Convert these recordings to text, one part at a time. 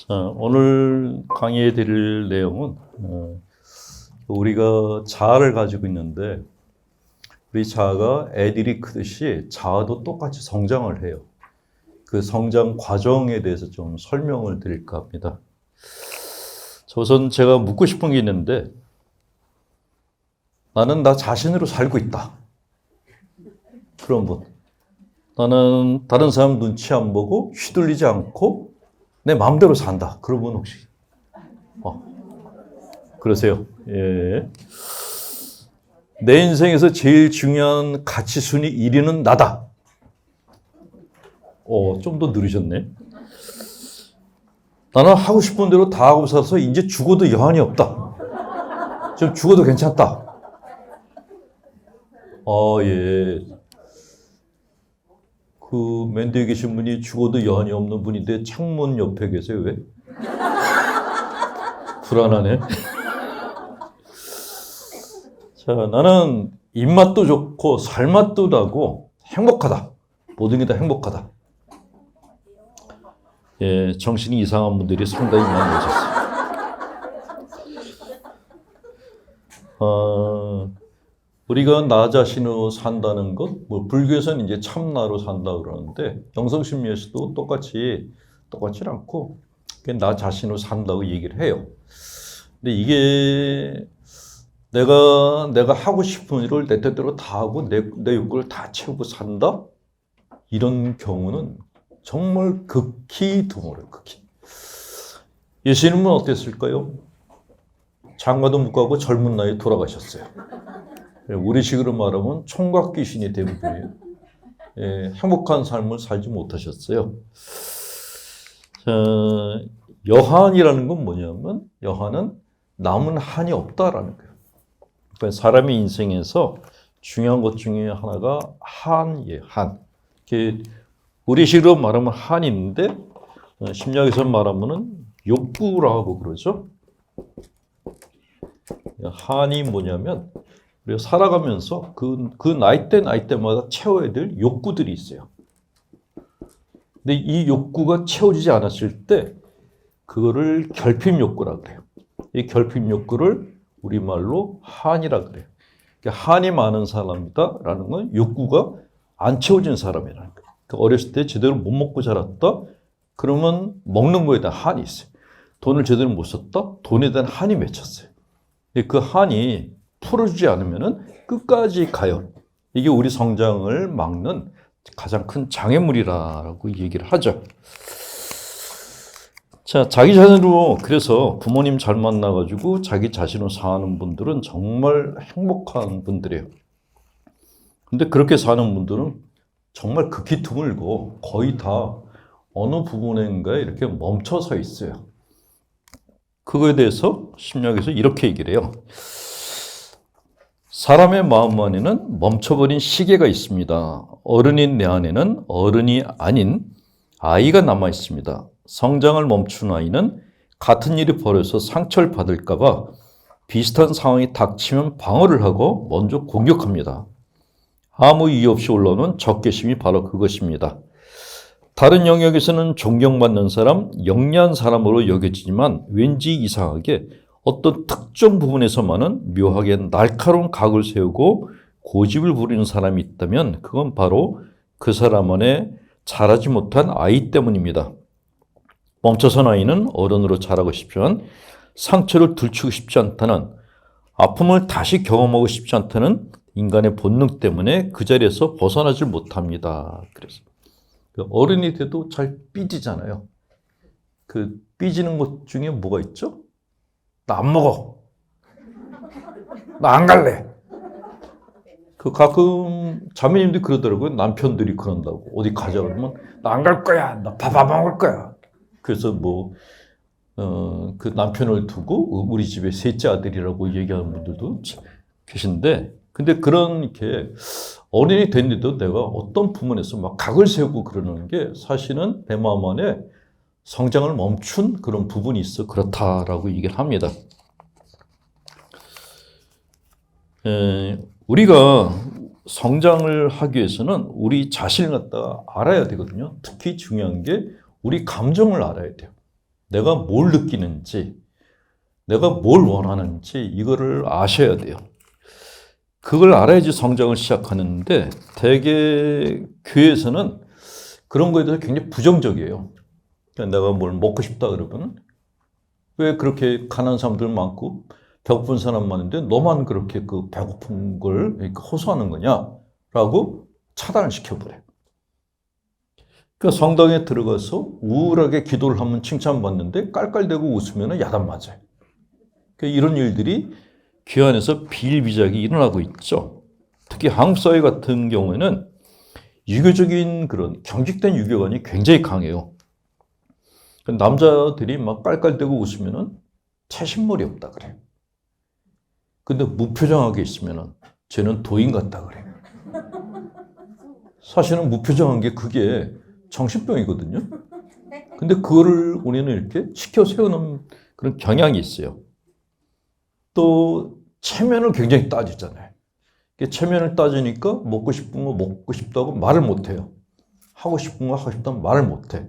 자, 오늘 강의해 드릴 내용은 우리가 자아를 가지고 있는데 우리 자아가 애들이 크듯이 자아도 똑같이 성장을 해요. 그 성장 과정에 대해서 좀 설명을 드릴까 합니다. 우선 제가 묻고 싶은 게 있는데 나는 나 자신으로 살고 있다. 그런 분. 나는 다른 사람 눈치 안 보고 휘둘리지 않고 내 마음대로 산다. 그런 분 혹시? 그러세요? 예. 내 인생에서 제일 중요한 가치순위 1위는 나다. 좀 더 느리셨네. 나는 하고 싶은 대로 다 하고 살아서 이제 죽어도 여한이 없다. 좀 죽어도 괜찮다. 예. 그 맨 뒤에 계신 분이 죽어도 여한이 없는 분인데 창문 옆에 계세요. 왜? 불안하네. 자, 나는 입맛도 좋고 살맛도 나고 행복하다. 모든 게 다 행복하다. 예, 정신이 이상한 분들이 상당히 많이 오셨어요. 우리가 나 자신으로 산다는 것, 불교에서는 이제 참나로 산다 그러는데 영성심리에서도 똑같지 않고 나 자신으로 산다고 얘기를 해요. 근데 이게 내가 하고 싶은 일을 내 뜻대로 다 하고 내 욕구를 다 채우고 산다? 이런 경우는 정말 극히 드물어요. 극히. 예수님은 어땠을까요? 장가도 못 가고 젊은 나이에 돌아가셨어요. 우리식으로 말하면 총각 귀신이 된 분이에요. 예, 행복한 삶을 살지 못하셨어요. 여한이라는 건 뭐냐면 여한은 남은 한이 없다라는 거예요. 그러니까 사람의 인생에서 중요한 것 중에 하나가 한이에요. 한. 우리식으로 말하면 한인데 심리학에서 말하면은 욕구라고 그러죠. 한이 뭐냐면 우리가 살아가면서 그 나이대마다 채워야 될 욕구들이 있어요. 근데 이 욕구가 채워지지 않았을 때 그거를 결핍 욕구라고 그래요. 이 결핍 욕구를 우리말로 한이라고 그래요. 그러니까 한이 많은 사람이다라는 건 욕구가 안 채워진 사람이라는 거예요. 그러니까 어렸을 때 제대로 못 먹고 자랐다? 그러면 먹는 거에 대한 한이 있어요. 돈을 제대로 못 썼다? 돈에 대한 한이 맺혔어요. 그 한이 풀어주지 않으면 끝까지 가요. 이게 우리 성장을 막는 가장 큰 장애물이라고 얘기를 하죠. 자, 자기 자신으로 그래서 부모님 잘 만나가지고 자기 자신으로 사는 분들은 정말 행복한 분들이에요. 근데 그렇게 사는 분들은 정말 극히 드물고 거의 다 어느 부분인가에 이렇게 멈춰서 있어요. 그거에 대해서 심리학에서 이렇게 얘기를 해요. 사람의 마음 안에는 멈춰버린 시계가 있습니다. 어른인 내 안에는 어른이 아닌 아이가 남아 있습니다. 성장을 멈춘 아이는 같은 일이 벌어져서 상처를 받을까 봐 비슷한 상황이 닥치면 방어를 하고 먼저 공격합니다. 아무 이유 없이 올라오는 적개심이 바로 그것입니다. 다른 영역에서는 존경받는 사람, 영리한 사람으로 여겨지지만 왠지 이상하게 어떤 특정 부분에서만은 묘하게 날카로운 각을 세우고 고집을 부리는 사람이 있다면 그건 바로 그 사람 안에 자라지 못한 아이 때문입니다. 멈춰선 아이는 어른으로 자라고 싶지만 상처를 들추고 싶지 않다는, 아픔을 다시 경험하고 싶지 않다는 인간의 본능 때문에 그 자리에서 벗어나질 못합니다. 그래서 어른이 돼도 잘 삐지잖아요. 그 삐지는 것 중에 뭐가 있죠? 나 안 먹어. 나 안 갈래. 그 가끔 자매님들이 그러더라고요. 남편들이 그런다고. 어디 가자 그러면 나 안 갈 거야. 나 밥 안 먹을 거야. 그래서 그 남편을 두고 우리 집에 셋째 아들이라고 얘기하는 분들도 계신데, 근데 이렇게 어른이 됐는데도 내가 어떤 부분에서 막 각을 세우고 그러는 게 사실은 내 마음 안에 성장을 멈춘 그런 부분이 있어 그렇다라고 얘기를 합니다. 우리가 성장을 하기 위해서는 우리 자신을 갖다가 알아야 되거든요. 특히 중요한 게 우리 감정을 알아야 돼요. 내가 뭘 느끼는지, 내가 뭘 원하는지 이거를 아셔야 돼요. 그걸 알아야지 성장을 시작하는데 대개 교회에서는 그런 거에 대해서 굉장히 부정적이에요. 그러니까 내가 뭘 먹고 싶다 그러면 왜 그렇게 가난한 사람들 많고 배고픈 사람 많은데 너만 그렇게 그 배고픈 걸 호소하는 거냐라고 차단을 시켜버려요. 그러니까 성당에 들어가서 우울하게 기도를 하면 칭찬받는데 깔깔대고 웃으면 야단 맞아요. 그러니까 이런 일들이 교회 안에서 비일비재하게 일어나고 있죠. 특히 한국 사회 같은 경우에는 유교적인 그런 경직된 유교관이 굉장히 강해요. 남자들이 막 깔깔대고 웃으면 채신머리 없다 그래요. 근데 무표정하게 있으면 쟤는 도인 같다 그래요. 사실은 무표정한 게 그게 정신병이거든요. 근데 그거를 우리는 이렇게 시켜 세우는 그런 경향이 있어요. 또 체면을 굉장히 따지잖아요. 체면을 따지니까 먹고 싶은 거 먹고 싶다고 말을 못해요. 하고 싶은 거 하고 싶다고 말을 못해.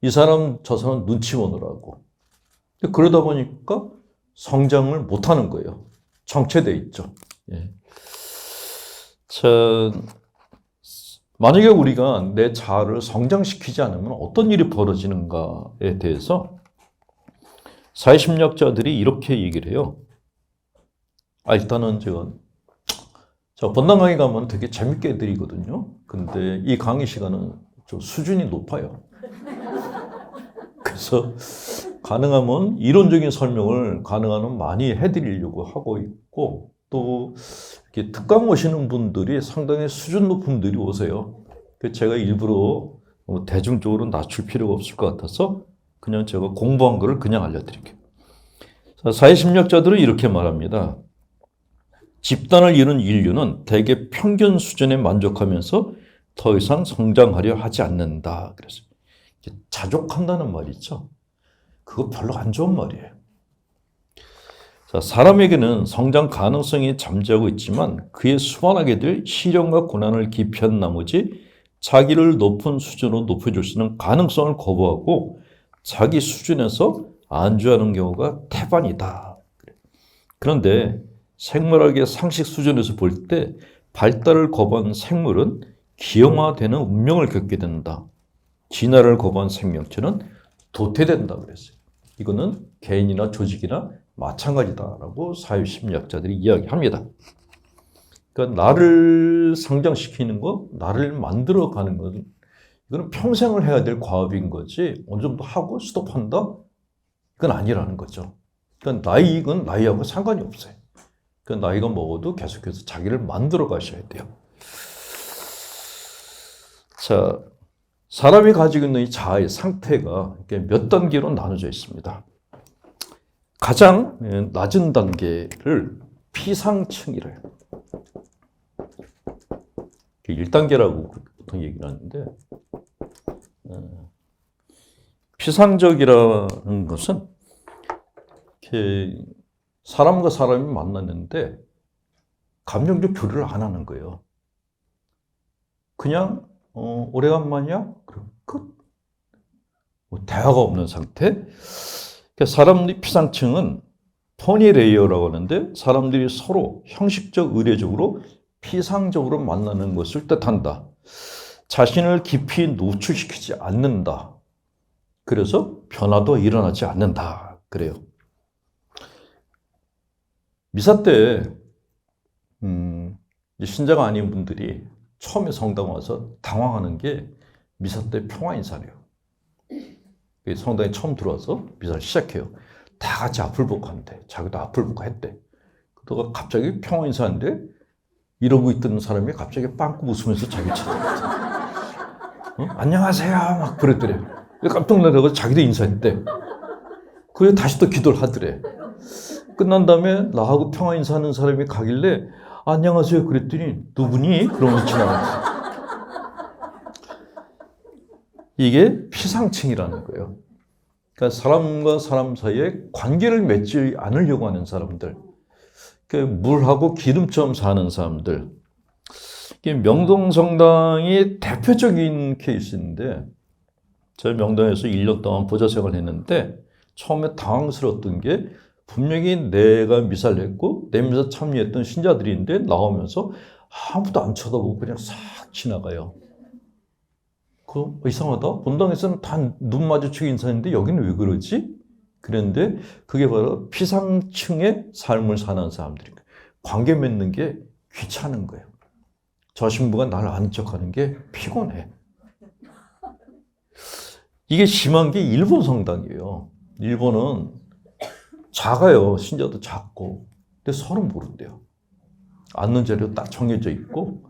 이 사람 저 사람 눈치 보느라고. 그러다 보니까 성장을 못하는 거예요. 정체돼 있죠. 예. 자, 만약에 우리가 내 자아를 성장시키지 않으면 어떤 일이 벌어지는가에 대해서 사회심리학자들이 이렇게 얘기를 해요. 일단은 제가 본당 강의 가면 되게 재밌게 드리거든요. 근데 이 강의 시간은 좀 수준이 높아요. 그래서 가능하면 이론적인 설명을 가능한 한 많이 해드리려고 하고 있고, 또 이렇게 특강 오시는 분들이 상당히 수준 높은 분들이 오세요. 제가 일부러 대중적으로 낮출 필요가 없을 것 같아서 그냥 제가 공부한 거를 그냥 알려드릴게요. 사회심리학자들은 이렇게 말합니다. 집단을 이룬 인류는 대개 평균 수준에 만족하면서 더 이상 성장하려 하지 않는다. 그래서 자족한다는 말이죠. 그거 별로 안 좋은 말이에요. 사람에게는 성장 가능성이 잠재하고 있지만 그에 수반하게 될 시련과 고난을 기피한 나머지 자기를 높은 수준으로 높여줄 수 있는 가능성을 거부하고 자기 수준에서 안주하는 경우가 태반이다. 그런데 생물학의 상식 수준에서 볼 때 발달을 거부한 생물은 기형화되는 운명을 겪게 된다. 진화를 거부한 생명체는 도태된다 그랬어요. 이거는 개인이나 조직이나 마찬가지다라고 사회심리학자들이 이야기합니다. 그러니까 나를 성장시키는 것, 나를 만들어가는 것, 이거는 평생을 해야 될 과업인 거지 어느 정도 하고 스톱한다? 이건 아니라는 거죠. 그러니까 이건 나이하고 상관이 없어요. 그 나이가 먹어도 계속해서 자기를 만들어 가셔야 돼요. 자, 사람이 가지고 있는 이 자아의 상태가 몇 단계로 나눠져 있습니다. 가장 낮은 단계를 피상층이래요. 1단계라고 보통 얘기를 하는데, 피상적이라는 것은 이렇게 사람과 사람이 만났는데 감정적 교류를 안 하는 거예요. 그냥 오래간만이야? 그럼 끝. 대화가 없는 상태. 사람들이 피상층은 토니 레이어라고 하는데 사람들이 서로 형식적 의례적으로 피상적으로 만나는 것을 뜻한다. 자신을 깊이 노출시키지 않는다. 그래서 변화도 일어나지 않는다. 그래요. 미사 때 신자가 아닌 분들이 처음에 성당 와서 당황하는 게 미사 때 평화 인사래요. 성당에 처음 들어와서 미사를 시작해요. 다 같이 앞을 보고 한대. 자기도 앞을 보고 했대. 그러다가 갑자기 평화 인사하는데 이러고 있던 사람이 갑자기 빵꾸 웃으면서 자기 쳐다봤대. 안녕하세요 막 그랬더래. 깜짝 놀라서 자기도 인사했대. 그래 다시 또 기도를 하더래. 끝난 다음에 나하고 평화 인사하는 사람이 가길래 안녕하세요 그랬더니 누구니? 그러면서 지나갔어. 이게 피상층이라는 거예요. 그러니까 사람과 사람 사이에 관계를 맺지 않으려고 하는 사람들, 그러니까 물하고 기름처럼 사는 사람들. 명동성당이 대표적인 케이스인데, 제가 명동에서 1년 동안 보좌 생활을 했는데 처음에 당황스러웠던 게 분명히 내가 미사를 했고 내 미사 참여했던 신자들인데 나오면서 아무도 안 쳐다보고 그냥 싹 지나가요. 이상하다. 본당에서는 다 눈 마주치고 인사했는데 여기는 왜 그러지? 그런데 그게 바로 피상층의 삶을 사는 사람들인 거예요. 관계 맺는 게 귀찮은 거예요. 저 신부가 나를 아는 척하는 게 피곤해. 이게 심한 게 일본 성당이에요. 일본은 작아요. 신자도 작고. 근데 서로 모른대요. 앉는 자리도 딱 정해져 있고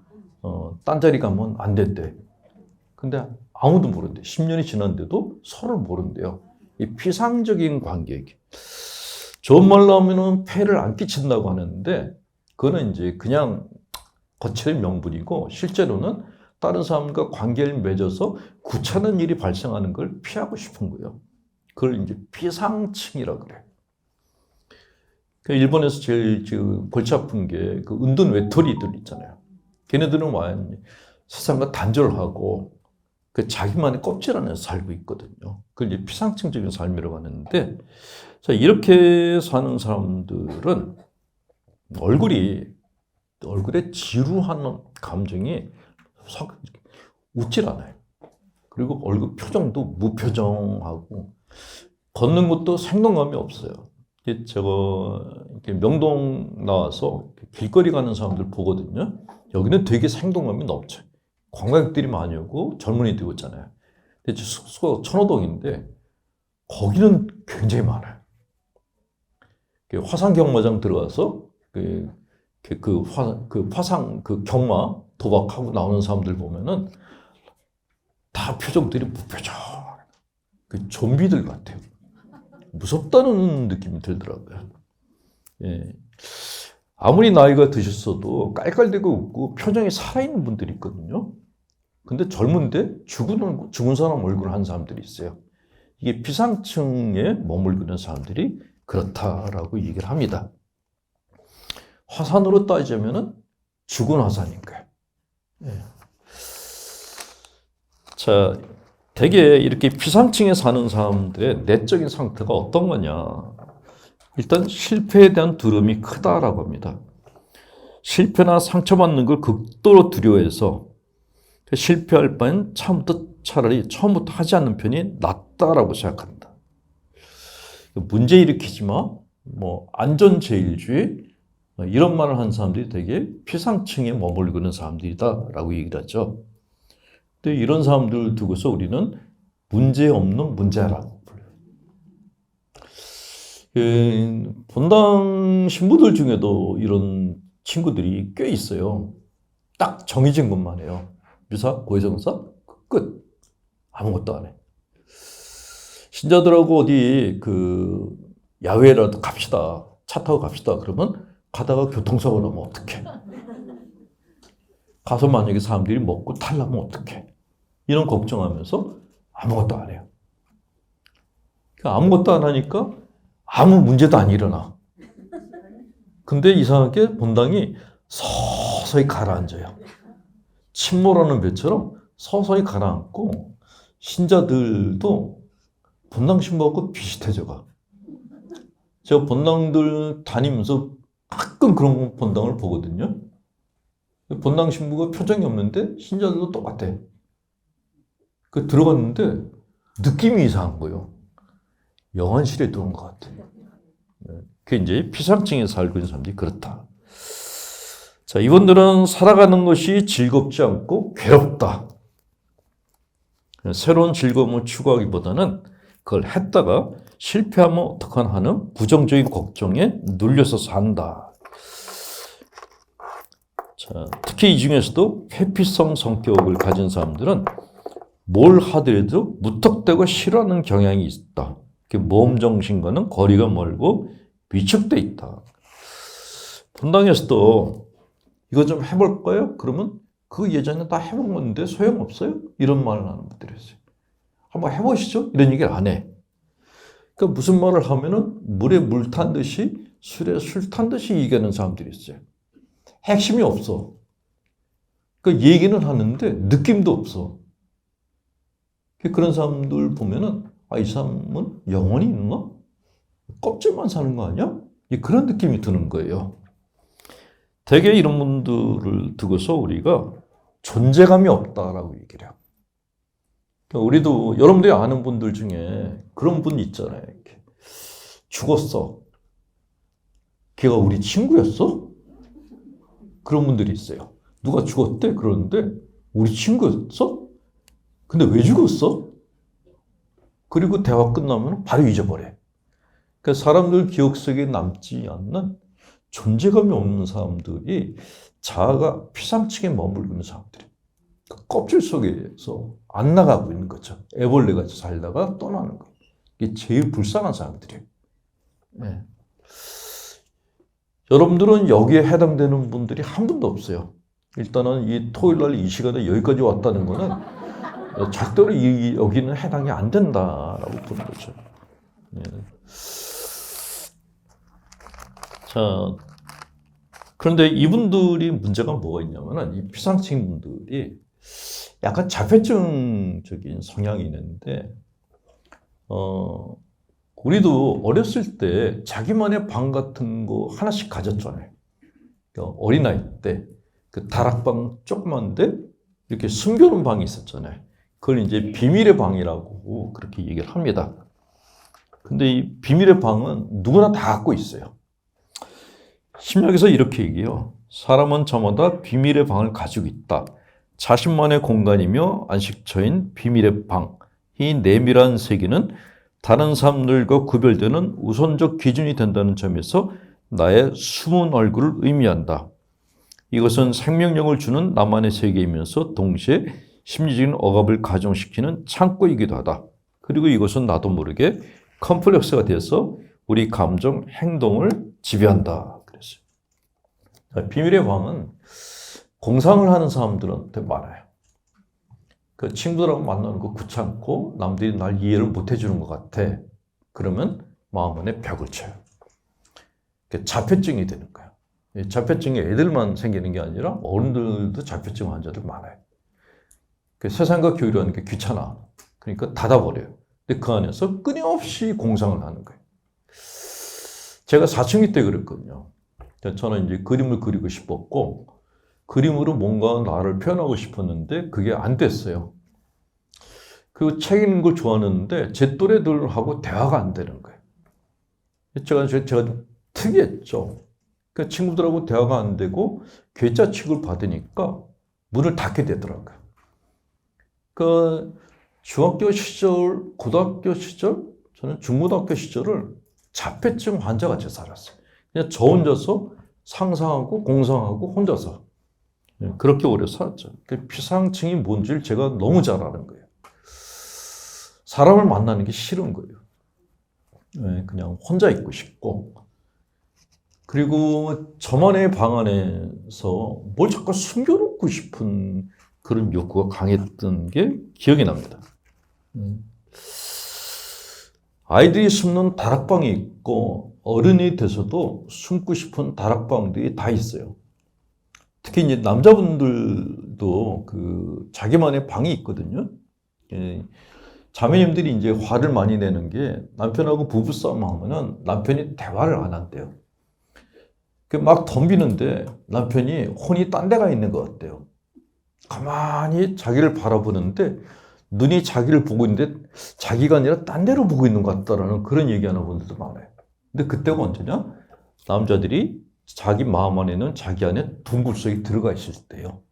딴 자리 가면 안 된대. 근데 아무도 모른대. 10년이 지났는데도 서로 모른대요. 이 피상적인 관계이기. 좋은 말로 하면은 폐를 안 끼친다고 하는데 그거는 이제 그냥 거칠은 명분이고 실제로는 다른 사람과 관계를 맺어서 구차한 일이 발생하는 걸 피하고 싶은 거예요. 그걸 이제 피상층이라 그래. 일본에서 제일 골치 아픈 게 그 은둔 외톨이들 있잖아요. 걔네들은 와요. 세상과 단절하고 그 자기만의 껍질 안에서 살고 있거든요. 그걸 이제 피상층적인 삶이라고 하는데, 자, 이렇게 사는 사람들은 얼굴에 지루한 감정이 싹 웃질 않아요. 그리고 얼굴 표정도 무표정하고 걷는 것도 생동감이 없어요. 이렇게 명동 나와서 길거리 가는 사람들 보거든요. 여기는 되게 생동감이 넘쳐요. 관광객들이 많이 오고 젊은이들이 오잖아요. 근데 숙소가 천호동인데 거기는 굉장히 많아요. 화상 경마장 들어가서 화상 경마 도박하고 나오는 사람들 보면은 다 표정들이 무표정. 좀비들 같아요. 무섭다는 느낌이 들더라고요. 예. 아무리 나이가 드셨어도 깔깔대고 웃고 표정이 살아있는 분들이 있거든요. 근데 젊은데 죽은 사람 얼굴을 한 사람들이 있어요. 이게 피상층에 머물고 사람들이 그렇다라고 얘기를 합니다. 화산으로 따지면은 죽은 화산인 거예요. 예. 자, 되게 이렇게 피상층에 사는 사람들의 내적인 상태가 어떤 거냐. 일단 실패에 대한 두려움이 크다라고 합니다. 실패나 상처받는 걸 극도로 두려워해서 실패할 바엔 차라리 처음부터 하지 않는 편이 낫다라고 생각한다. 문제 일으키지 마, 안전제일주의 이런 말을 하는 사람들이 되게 피상층에 머물고 있는 사람들이다라고 얘기를 하죠. 근데 이런 사람들 두고서 우리는 문제 없는 문제라고 불러요. 본당 신부들 중에도 이런 친구들이 꽤 있어요. 딱 정해진 것만 해요. 미사, 고해정사, 끝. 아무것도 안 해. 신자들하고 어디 야외라도 갑시다. 차 타고 갑시다. 그러면 가다가 교통사고 나면 어떡해. 가서 만약에 사람들이 먹고 탈라면 어떡해. 이런 걱정하면서 아무것도 안 해요. 아무것도 안 하니까 아무 문제도 안 일어나. 근데 이상하게 본당이 서서히 가라앉아요. 침몰하는 배처럼 서서히 가라앉고 신자들도 본당 신부하고 비슷해져 가. 제가 본당들 다니면서 가끔 그런 본당을 보거든요. 본당 신부가 표정이 없는데 신자들도 똑같아. 들어갔는데 느낌이 이상한 거예요. 영안실에 들어온 것 같아. 그게 이제 피상층에 살고 있는 사람들이 그렇다. 자, 이분들은 살아가는 것이 즐겁지 않고 괴롭다. 새로운 즐거움을 추구하기보다는 그걸 했다가 실패하면 어떡하나 하는 부정적인 걱정에 눌려서 산다. 자, 특히 이 중에서도 회피성 성격을 가진 사람들은 뭘 하더라도 무턱대고 싫어하는 경향이 있다. 모험 정신과는 거리가 멀고 위축돼 있다. 본당에서도 이거 좀 해볼까요? 그러면 그 예전에 다 해본 건데 소용없어요? 이런 말을 하는 분들이 있어요. 한번 해보시죠? 이런 얘기를 안 해. 그러니까 무슨 말을 하면은 물에 물 탄 듯이 술에 술 탄 듯이 얘기하는 사람들이 있어요. 핵심이 없어. 그러니까 얘기는 하는데 느낌도 없어. 그런 사람들 보면은 이 사람은 영혼이 있나? 껍질만 사는 거 아니야? 그런 느낌이 드는 거예요. 대개 이런 분들을 두고서 우리가 존재감이 없다라고 얘기를 해요. 그러니까 우리도 여러분들이 아는 분들 중에 그런 분 있잖아요. 이렇게. 죽었어. 걔가 우리 친구였어? 그런 분들이 있어요. 누가 죽었대? 그러는데 우리 친구였어? 근데 왜 죽었어? 그리고 대화 끝나면 바로 잊어버려. 그러니까 사람들 기억 속에 남지 않는 존재감이 없는 사람들이 자아가 피상층에 머물고 있는 사람들이에요. 그 껍질 속에서 안 나가고 있는 거죠. 애벌레같이 살다가 떠나는 거예요. 이게 제일 불쌍한 사람들이에요. 네. 여러분들은 여기에 해당되는 분들이 한 분도 없어요. 일단은 이 토요일 날 이 시간에 여기까지 왔다는 거는 절대로 여기는 해당이 안 된다라고 보는 거죠. 네. 자, 그런데 이분들이 문제가 뭐가 있냐면은 이 피상층 분들이 약간 자폐증적인 성향이 있는데, 우리도 어렸을 때 자기만의 방 같은 거 하나씩 가졌잖아요. 그러니까 어린아이 때 그 다락방 조그만데 이렇게 숨겨놓은 방이 있었잖아요. 그걸 이제 비밀의 방이라고 그렇게 얘기를 합니다. 근데 이 비밀의 방은 누구나 다 갖고 있어요. 심리학에서 이렇게 얘기해요. 사람은 저마다 비밀의 방을 가지고 있다. 자신만의 공간이며 안식처인 비밀의 방. 이 내밀한 세계는 다른 사람들과 구별되는 우선적 기준이 된다는 점에서 나의 숨은 얼굴을 의미한다. 이것은 생명력을 주는 나만의 세계이면서 동시에 심리적인 억압을 가중시키는 창고이기도 하다. 그리고 이것은 나도 모르게 컴플렉스가 돼서 우리 감정, 행동을 지배한다. 그랬어요. 비밀의 방은 공상을 하는 사람들한테 많아요. 그 친구들하고 만나는 거 귀찮고 남들이 날 이해를 못 해주는 것 같아. 그러면 마음 안에 벽을 쳐요. 자폐증이 되는 거예요. 자폐증이 애들만 생기는 게 아니라 어른들도 자폐증 환자들 많아요. 세상과 교류하는 게 귀찮아. 그러니까 닫아버려요. 근데 그 안에서 끊임없이 공상을 하는 거예요. 제가 사춘기 때 그랬거든요. 저는 이제 그림을 그리고 싶었고, 그림으로 뭔가 나를 표현하고 싶었는데 그게 안 됐어요. 그 책 읽는 걸 좋아하는데 제 또래들하고 대화가 안 되는 거예요. 제가 좀 특이했죠. 그 친구들하고 대화가 안 되고 괴짜 취급을 받으니까 문을 닫게 되더라고요. 그 중학교 시절, 고등학교 시절, 저는 중고등학교 시절을 자폐증 환자같이 살았어요. 그냥 저 혼자서 상상하고 공상하고 혼자서 그렇게 오래 살았죠. 피상층이 뭔지를 제가 너무 잘 아는 거예요. 사람을 만나는 게 싫은 거예요. 그냥 혼자 있고 싶고, 그리고 저만의 방 안에서 뭘 자꾸 숨겨놓고 싶은 그런 욕구가 강했던 게 기억이 납니다. 아이들이 숨는 다락방이 있고 어른이 돼서도 숨고 싶은 다락방들이 다 있어요. 특히 이제 남자분들도 그 자기만의 방이 있거든요. 자매님들이 이제 화를 많이 내는 게 남편하고 부부싸움 하면은 남편이 대화를 안 한대요. 막 덤비는데 남편이 혼이 딴 데가 있는 것 같대요. 가만히 자기를 바라보는데 눈이 자기를 보고 있는데 자기가 아니라 딴 데로 보고 있는 것 같다라는 그런 얘기하는 분들도 많아요. 근데 그때가 언제냐? 남자들이 자기 마음 안에는 자기 안에 둥글속에 들어가 있을 때요.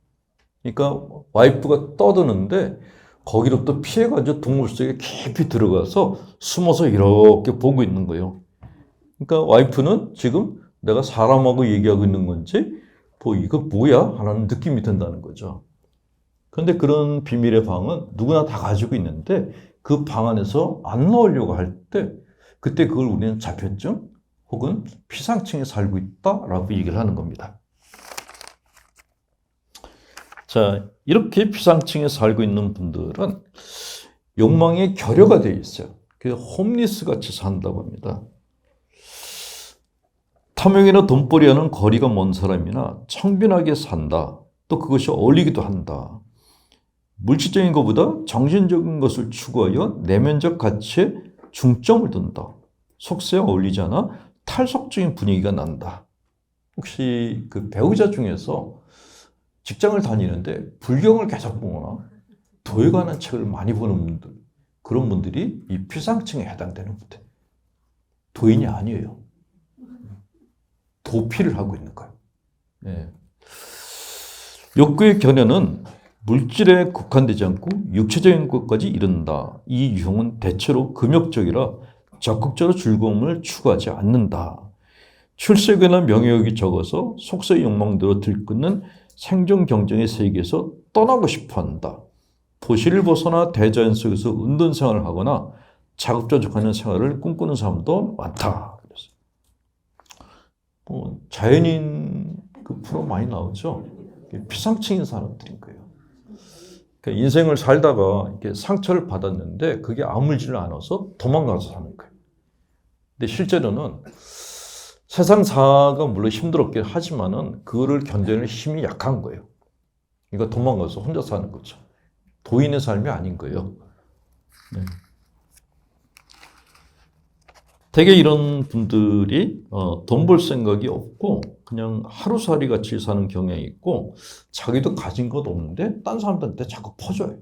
그러니까 와이프가 떠드는데 거기로부터 피해가지고 둥글속에 깊이 들어가서 숨어서 이렇게 보고 있는 거예요. 그러니까 와이프는 지금 내가 사람하고 얘기하고 있는 건지 이거 뭐야? 하는 느낌이 든다는 거죠. 그런데 그런 비밀의 방은 누구나 다 가지고 있는데 그 방 안에서 안 나오려고 할 때 그때 그걸 우리는 자폐증 혹은 피상층에 살고 있다라고 얘기를 하는 겁니다. 자, 이렇게 피상층에 살고 있는 분들은 욕망의 결여가 되어 있어요. 그래서 홈리스 같이 산다고 합니다. 탐욕이나 돈벌이와는 거리가 먼 사람이나 청빈하게 산다. 또 그것이 어울리기도 한다. 물질적인 것보다 정신적인 것을 추구하여 내면적 가치에 중점을 둔다. 속세와 어울리지 않아 탈속적인 분위기가 난다. 혹시 그 배우자 중에서 직장을 다니는데 불경을 계속 보거나 도에 관한 책을 많이 보는 분들, 그런 분들이 이 피상층에 해당되는 분들. 도인이 아니에요. 도피를 하고 있는 거예요. 네. 욕구의 견해는 물질에 국한되지 않고 육체적인 것까지 이른다. 이 유형은 대체로 금욕적이라 적극적으로 즐거움을 추구하지 않는다. 출세계나 명예욕이 적어서 속세의 욕망대로 들끓는 생존 경쟁의 세계에서 떠나고 싶어한다. 도시를 벗어나 대자연 속에서 은둔 생활을 하거나 자급자족하는 생활을 꿈꾸는 사람도 많다. 자연인 그 프로 많이 나오죠. 피상층인 사람들인 거예요. 그러니까 인생을 살다가 이렇게 상처를 받았는데 그게 아물지를 않아서 도망가서 사는 거예요. 근데 실제로는 세상 사가 물론 힘들었긴 하지만은 그거를 견뎌낼 힘이 약한 거예요. 그러니까 도망가서 혼자 사는 거죠. 도인의 삶이 아닌 거예요. 네. 되게 이런 분들이 돈 벌 생각이 없고 그냥 하루살이 같이 사는 경향이 있고 자기도 가진 것 없는데 딴 사람들한테 자꾸 퍼줘요.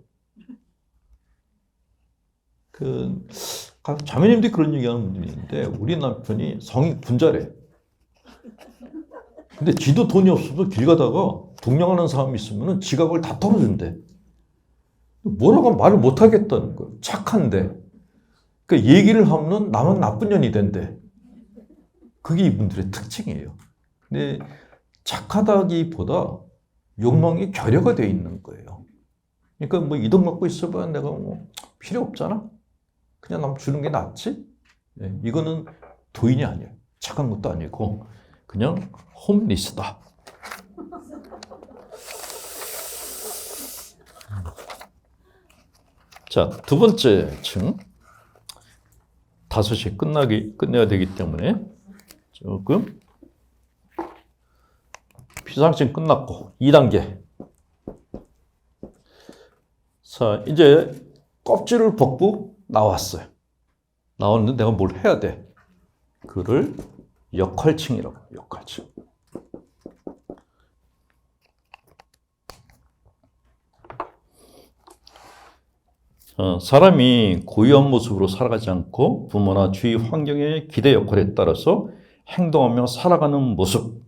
자매님들이 그런 얘기하는 분들이 있는데 우리 남편이 성이 분자래. 근데 지도 돈이 없어도 길 가다가 동냥하는 사람이 있으면 지갑을 다 털어준대. 뭐라고 말을 못 하겠다는 거예요. 착한데. 그 얘기를 하면 나만 나쁜 년이 된대. 그게 이분들의 특징이에요. 근데 착하다기보다 욕망이 결여가 되어 있는 거예요. 그러니까 뭐 이 돈 갖고 있어봐야 내가 뭐 필요 없잖아. 그냥 남 주는 게 낫지. 네, 이거는 도인이 아니에요. 착한 것도 아니고 그냥 홈리스다. 자, 두 번째 층. 5시에 끝내야 되기 때문에 조금 피상층 끝났고 2단계. 자, 이제 껍질을 벗고 나왔어요. 나왔는데 내가 뭘 해야 돼? 그를 역할층이라고 해요. 역할층. 사람이 고유한 모습으로 살아가지 않고 부모나 주위 환경의 기대 역할에 따라서 행동하며 살아가는 모습.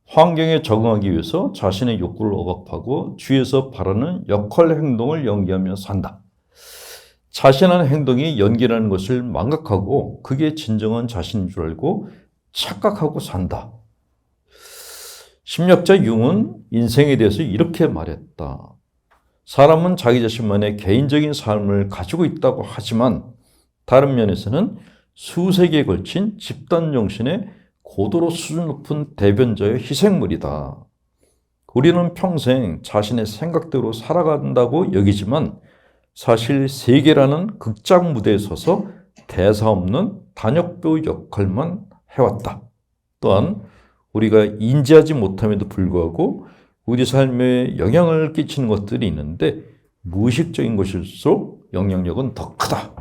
환경에 적응하기 위해서 자신의 욕구를 억압하고 주위에서 바라는 역할 행동을 연기하며 산다. 자신의 행동이 연기라는 것을 망각하고 그게 진정한 자신인 줄 알고 착각하고 산다. 심리학자 융은 인생에 대해서 이렇게 말했다. 사람은 자기 자신만의 개인적인 삶을 가지고 있다고 하지만 다른 면에서는 수세기에 걸친 집단 정신의 고도로 수준 높은 대변자의 희생물이다. 우리는 평생 자신의 생각대로 살아간다고 여기지만 사실 세계라는 극장 무대에 서서 대사 없는 단역배우 역할만 해왔다. 또한 우리가 인지하지 못함에도 불구하고 우리 삶에 영향을 끼치는 것들이 있는데 무의식적인 것일수록 영향력은 더 크다.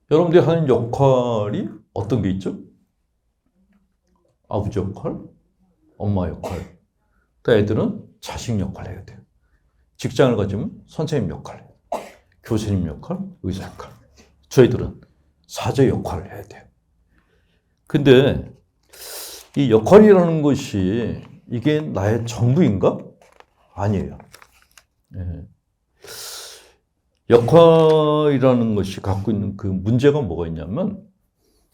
여러분들이 하는 역할이 어떤 게 있죠? 아버지 역할, 엄마 역할. 또 애들은 자식 역할 해야 돼요. 직장을 가지면 선생님 역할, 교수님 역할, 의사 역할. 저희들은 사제 역할을 해야 돼요. 근데 이 역할이라는 것이 이게 나의 전부인가? 아니에요. 네. 역할이라는 것이 갖고 있는 그 문제가 뭐가 있냐면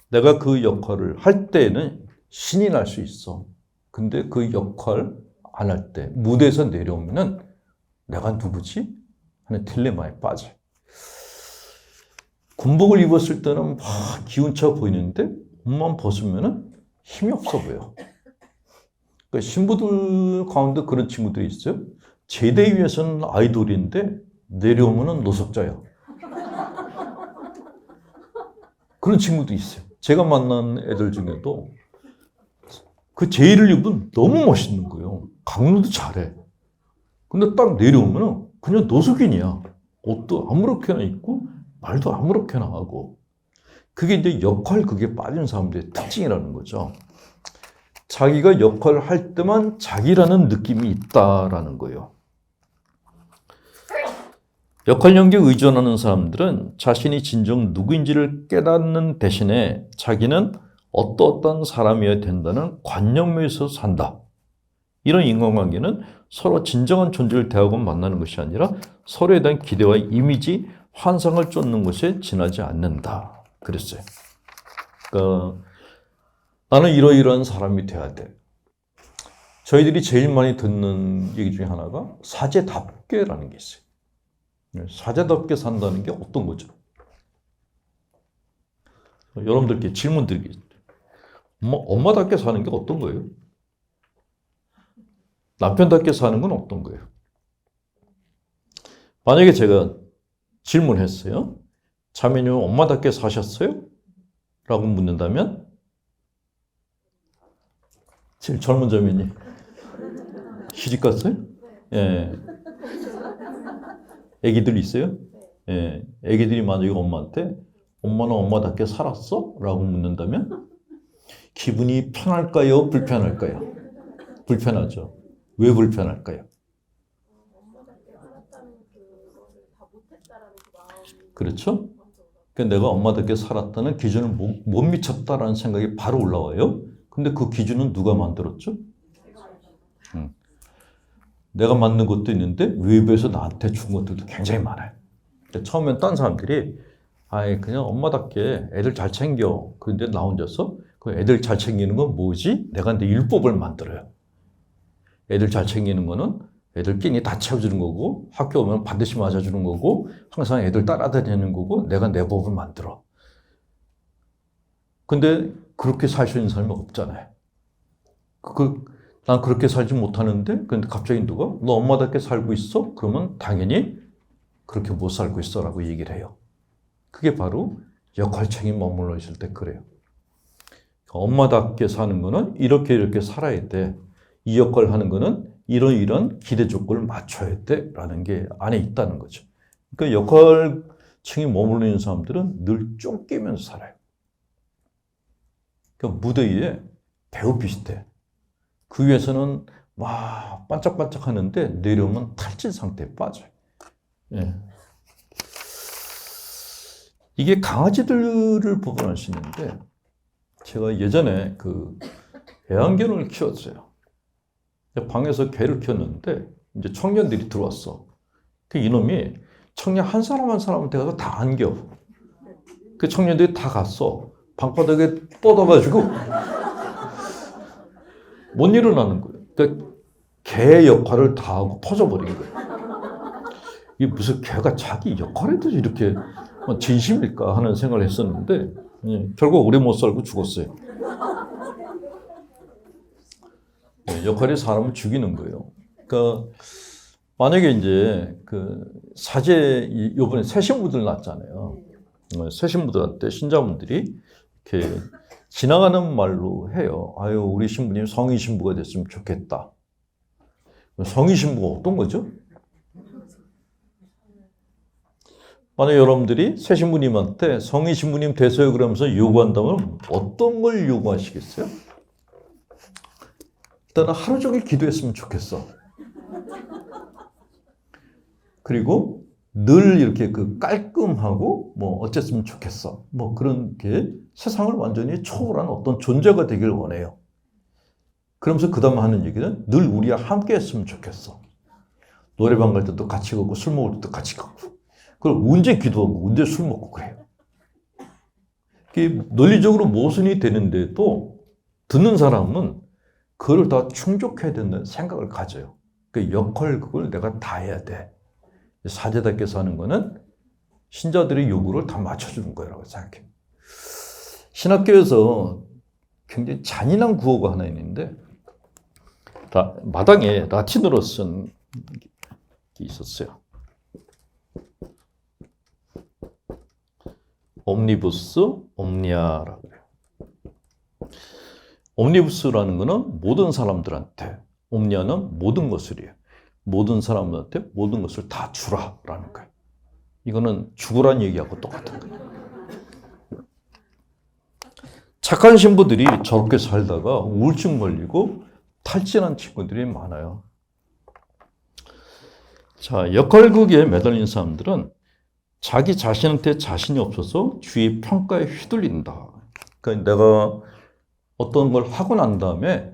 내가 그 역할을 할 때는 신이 날 수 있어. 근데 그 역할 안 할 때 무대에서 내려오면은 내가 누구지? 하는 딜레마에 빠져. 군복을 입었을 때는 막 기운차 보이는데 옷만 벗으면은 힘이 없어 보여. 그러니까 신부들 가운데 그런 친구들이 있어요. 제대 위에서는 아이돌인데 내려오면은 노숙자야. 그런 친구도 있어요. 제가 만난 애들 중에도 그 제의를 입으면 너무 멋있는 거예요. 강론도 잘해. 근데 딱 내려오면은 그냥 노숙인이야. 옷도 아무렇게나 입고 말도 아무렇게나 하고. 그게 이제 그게 빠진 사람들의 특징이라는 거죠. 자기가 역할을 할 때만 자기라는 느낌이 있다라는 거예요. 역할 연기에 의존하는 사람들은 자신이 진정 누구인지를 깨닫는 대신에 자기는 어떤 사람이어야 된다는 관념에서 산다. 이런 인간관계는 서로 진정한 존재를 대하고 만나는 것이 아니라 서로에 대한 기대와 이미지, 환상을 쫓는 것에 지나지 않는다. 그랬어요. 그러니까 나는 이러이러한 사람이 돼야 돼. 저희들이 제일 많이 듣는 얘기 중에 하나가 사제답게라는 게 있어요. 사제답게 산다는 게 어떤 거죠? 여러분들께 질문 드리겠습니다. 엄마답게 사는 게 어떤 거예요? 남편답게 사는 건 어떤 거예요? 만약에 제가 질문했어요. 자매님 엄마답게 사셨어요? 라고 묻는다면 제일 젊은 자매님 시집 갔어요? 예. 애기들 있어요? 예. 애기들이 만약에 엄마한테 엄마는 엄마답게 살았어? 라고 묻는다면 기분이 편할까요? 불편할까요? 불편하죠. 왜 불편할까요? 그렇죠? 그러니까 내가 엄마답게 살았다는 기준을 못 미쳤다라는 생각이 바로 올라와요. 근데 그 기준은 누가 만들었죠? 내가 만든 것도 있는데 외부에서 나한테 준 것들도 굉장히 많아요. 처음엔 딴 사람들이 그냥 엄마답게 애들 잘 챙겨. 그런데 나 혼자서 그 애들 잘 챙기는 건 뭐지? 내가 내 율법을 만들어요. 애들 잘 챙기는 거는 애들 끼니 다 채워주는 거고 학교 오면 반드시 맞아주는 거고 항상 애들 따라다니는 거고 내가 내 법을 만들어. 근데 그렇게 살 수 있는 사람이 없잖아요. 난 그렇게 살지 못하는데 근데 갑자기 누가 너 엄마답게 살고 있어? 그러면 당연히 그렇게 못 살고 있어 라고 얘기를 해요. 그게 바로 역할책이 머물러 있을 때 그래요. 엄마답게 사는 거는 이렇게 살아야 돼. 이 역할을 하는 거는 이런 기대 조건을 맞춰야 돼 라는 게 안에 있다는 거죠. 그러니까 역할층이 머물러 있는 사람들은 늘 쫓기면서 살아요. 그러니까 무대 위에 배우 비슷해. 그 위에서는 막 반짝반짝 하는데 내려오면 탈진 상태에 빠져요. 예. 이게 강아지들을 보관할 수 있는데 제가 예전에 그 애완견을 키웠어요. 방에서 개를 키웠는데 이제 청년들이 들어왔어. 그 이놈이 청년 한 사람한테 가서 다 안겨. 그 청년들이 다 갔어. 방바닥에 뻗어가지고 못 일어나는 거예요. 그러니까 개 역할을 다 하고 퍼져버린 거예요. 이게 무슨 개가 자기 역할에도 이렇게 진심일까 하는 생각을 했었는데 결국 오래 못 살고 죽었어요. 역할이 사람을 죽이는 거예요. 그러니까 만약에 이제 그 사제 이번에 새 신부들 낳았잖아요. 새 신부들한테 신자분들이 이렇게 지나가는 말로 해요. 우리 신부님 성인 신부가 됐으면 좋겠다. 성인 신부가 어떤 거죠? 만약 여러분들이 새 신부님한테 성인 신부님 되세요 그러면서 요구한다면 어떤 걸 요구하시겠어요? 일단은 하루 종일 기도했으면 좋겠어. 그리고 늘 이렇게 그 깔끔하고 뭐 어쨌으면 좋겠어. 뭐 그런 게 세상을 완전히 초월한 어떤 존재가 되길 원해요. 그러면서 그 다음 하는 얘기는 늘 우리와 함께 했으면 좋겠어. 노래방 갈 때도 같이 가고 술 먹을 때도 같이 가고. 그럼 언제 기도하고 언제 술 먹고 그래요. 이게 논리적으로 모순이 되는데도 듣는 사람은 그걸 다 충족해야 된다는 생각을 가져요. 그 역할 그걸 내가 다 해야 돼. 사제답게 사는 거는 신자들의 요구를 다 맞춰주는 거라고 생각해요. 신학교에서 굉장히 잔인한 구호가 하나 있는데 마당에 라틴어로 쓴 게 있었어요. 옴니부스 옴니아라고 해요. 옴니부스라는 거는 모든 사람들한테, 옴니아는 모든 것을이에요. 모든 사람들한테 모든 것을 다 주라라는 거예요. 이거는 죽으란 얘기하고 똑같은 거예요. 착한 신부들이 저렇게 살다가 우울증 걸리고 탈진한 친구들이 많아요. 자, 역할극에 매달린 사람들은 자기 자신한테 자신이 없어서 주위 평가에 휘둘린다. 그러니까 내가 어떤 걸 하고 난 다음에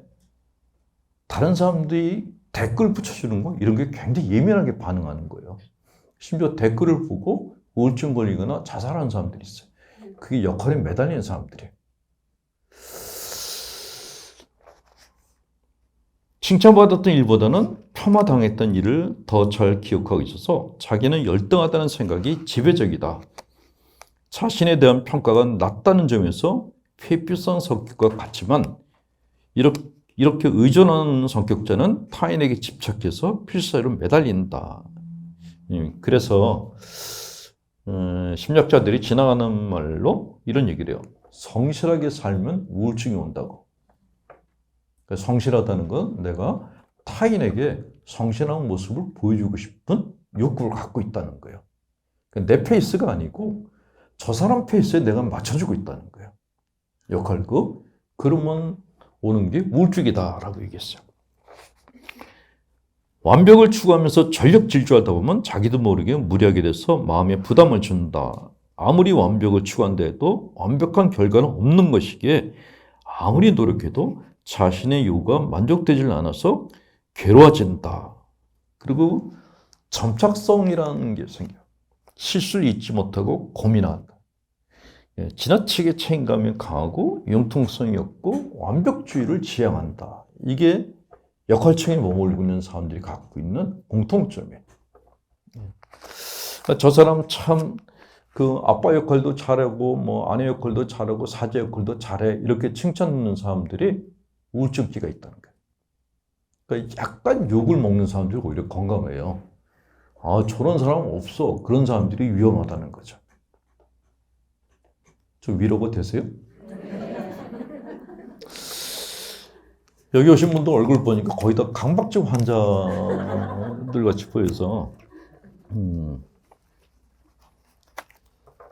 다른 사람들이 댓글 붙여주는 거 이런 게 굉장히 예민하게 반응하는 거예요. 심지어 댓글을 보고 우울증 걸리거나 자살하는 사람들이 있어요. 그게 역할에 매달리는 사람들이에요. 칭찬받았던 일보다는 폄하당했던 일을 더 잘 기억하고 있어서 자기는 열등하다는 생각이 지배적이다. 자신에 대한 평가가 낮다는 점에서 회피성 성격과 같지만 이렇게 의존하는 성격자는 타인에게 집착해서 필사로 매달린다. 그래서 심리학자들이 지나가는 말로 이런 얘기를 해요. 성실하게 살면 우울증이 온다고. 성실하다는 건 내가 타인에게 성실한 모습을 보여주고 싶은 욕구를 갖고 있다는 거예요. 내 페이스가 아니고 저 사람 페이스에 내가 맞춰주고 있다는 거예요. 역할극. 그러면 오는 게 우울증이다라고 얘기했어요. 완벽을 추구하면서 전력 질주하다 보면 자기도 모르게 무리하게 돼서 마음에 부담을 준다. 아무리 완벽을 추구한다 해도 완벽한 결과는 없는 것이기에 아무리 노력해도 자신의 요구가 만족되질 않아서 괴로워진다. 그리고 점착성이라는 게 생겨요. 실수를 잊지 못하고 고민한다. 지나치게 책임감이 강하고 융통성이 없고 완벽주의를 지향한다. 이게 역할층에 머물고 있는 사람들이 갖고 있는 공통점이에요. 저 사람 참 그 아빠 역할도 잘하고 뭐 아내 역할도 잘하고 사제 역할도 잘해 이렇게 칭찬 듣는 사람들이 우울증기가 있다는 거예요. 그러니까 약간 욕을 먹는 사람들이 오히려 건강해요. 아, 저런 사람 없어. 그런 사람들이 위험하다는 거죠. 좀 위로가 되세요? 여기 오신 분들 얼굴 보니까 거의 다 강박증 환자들 같이 보여서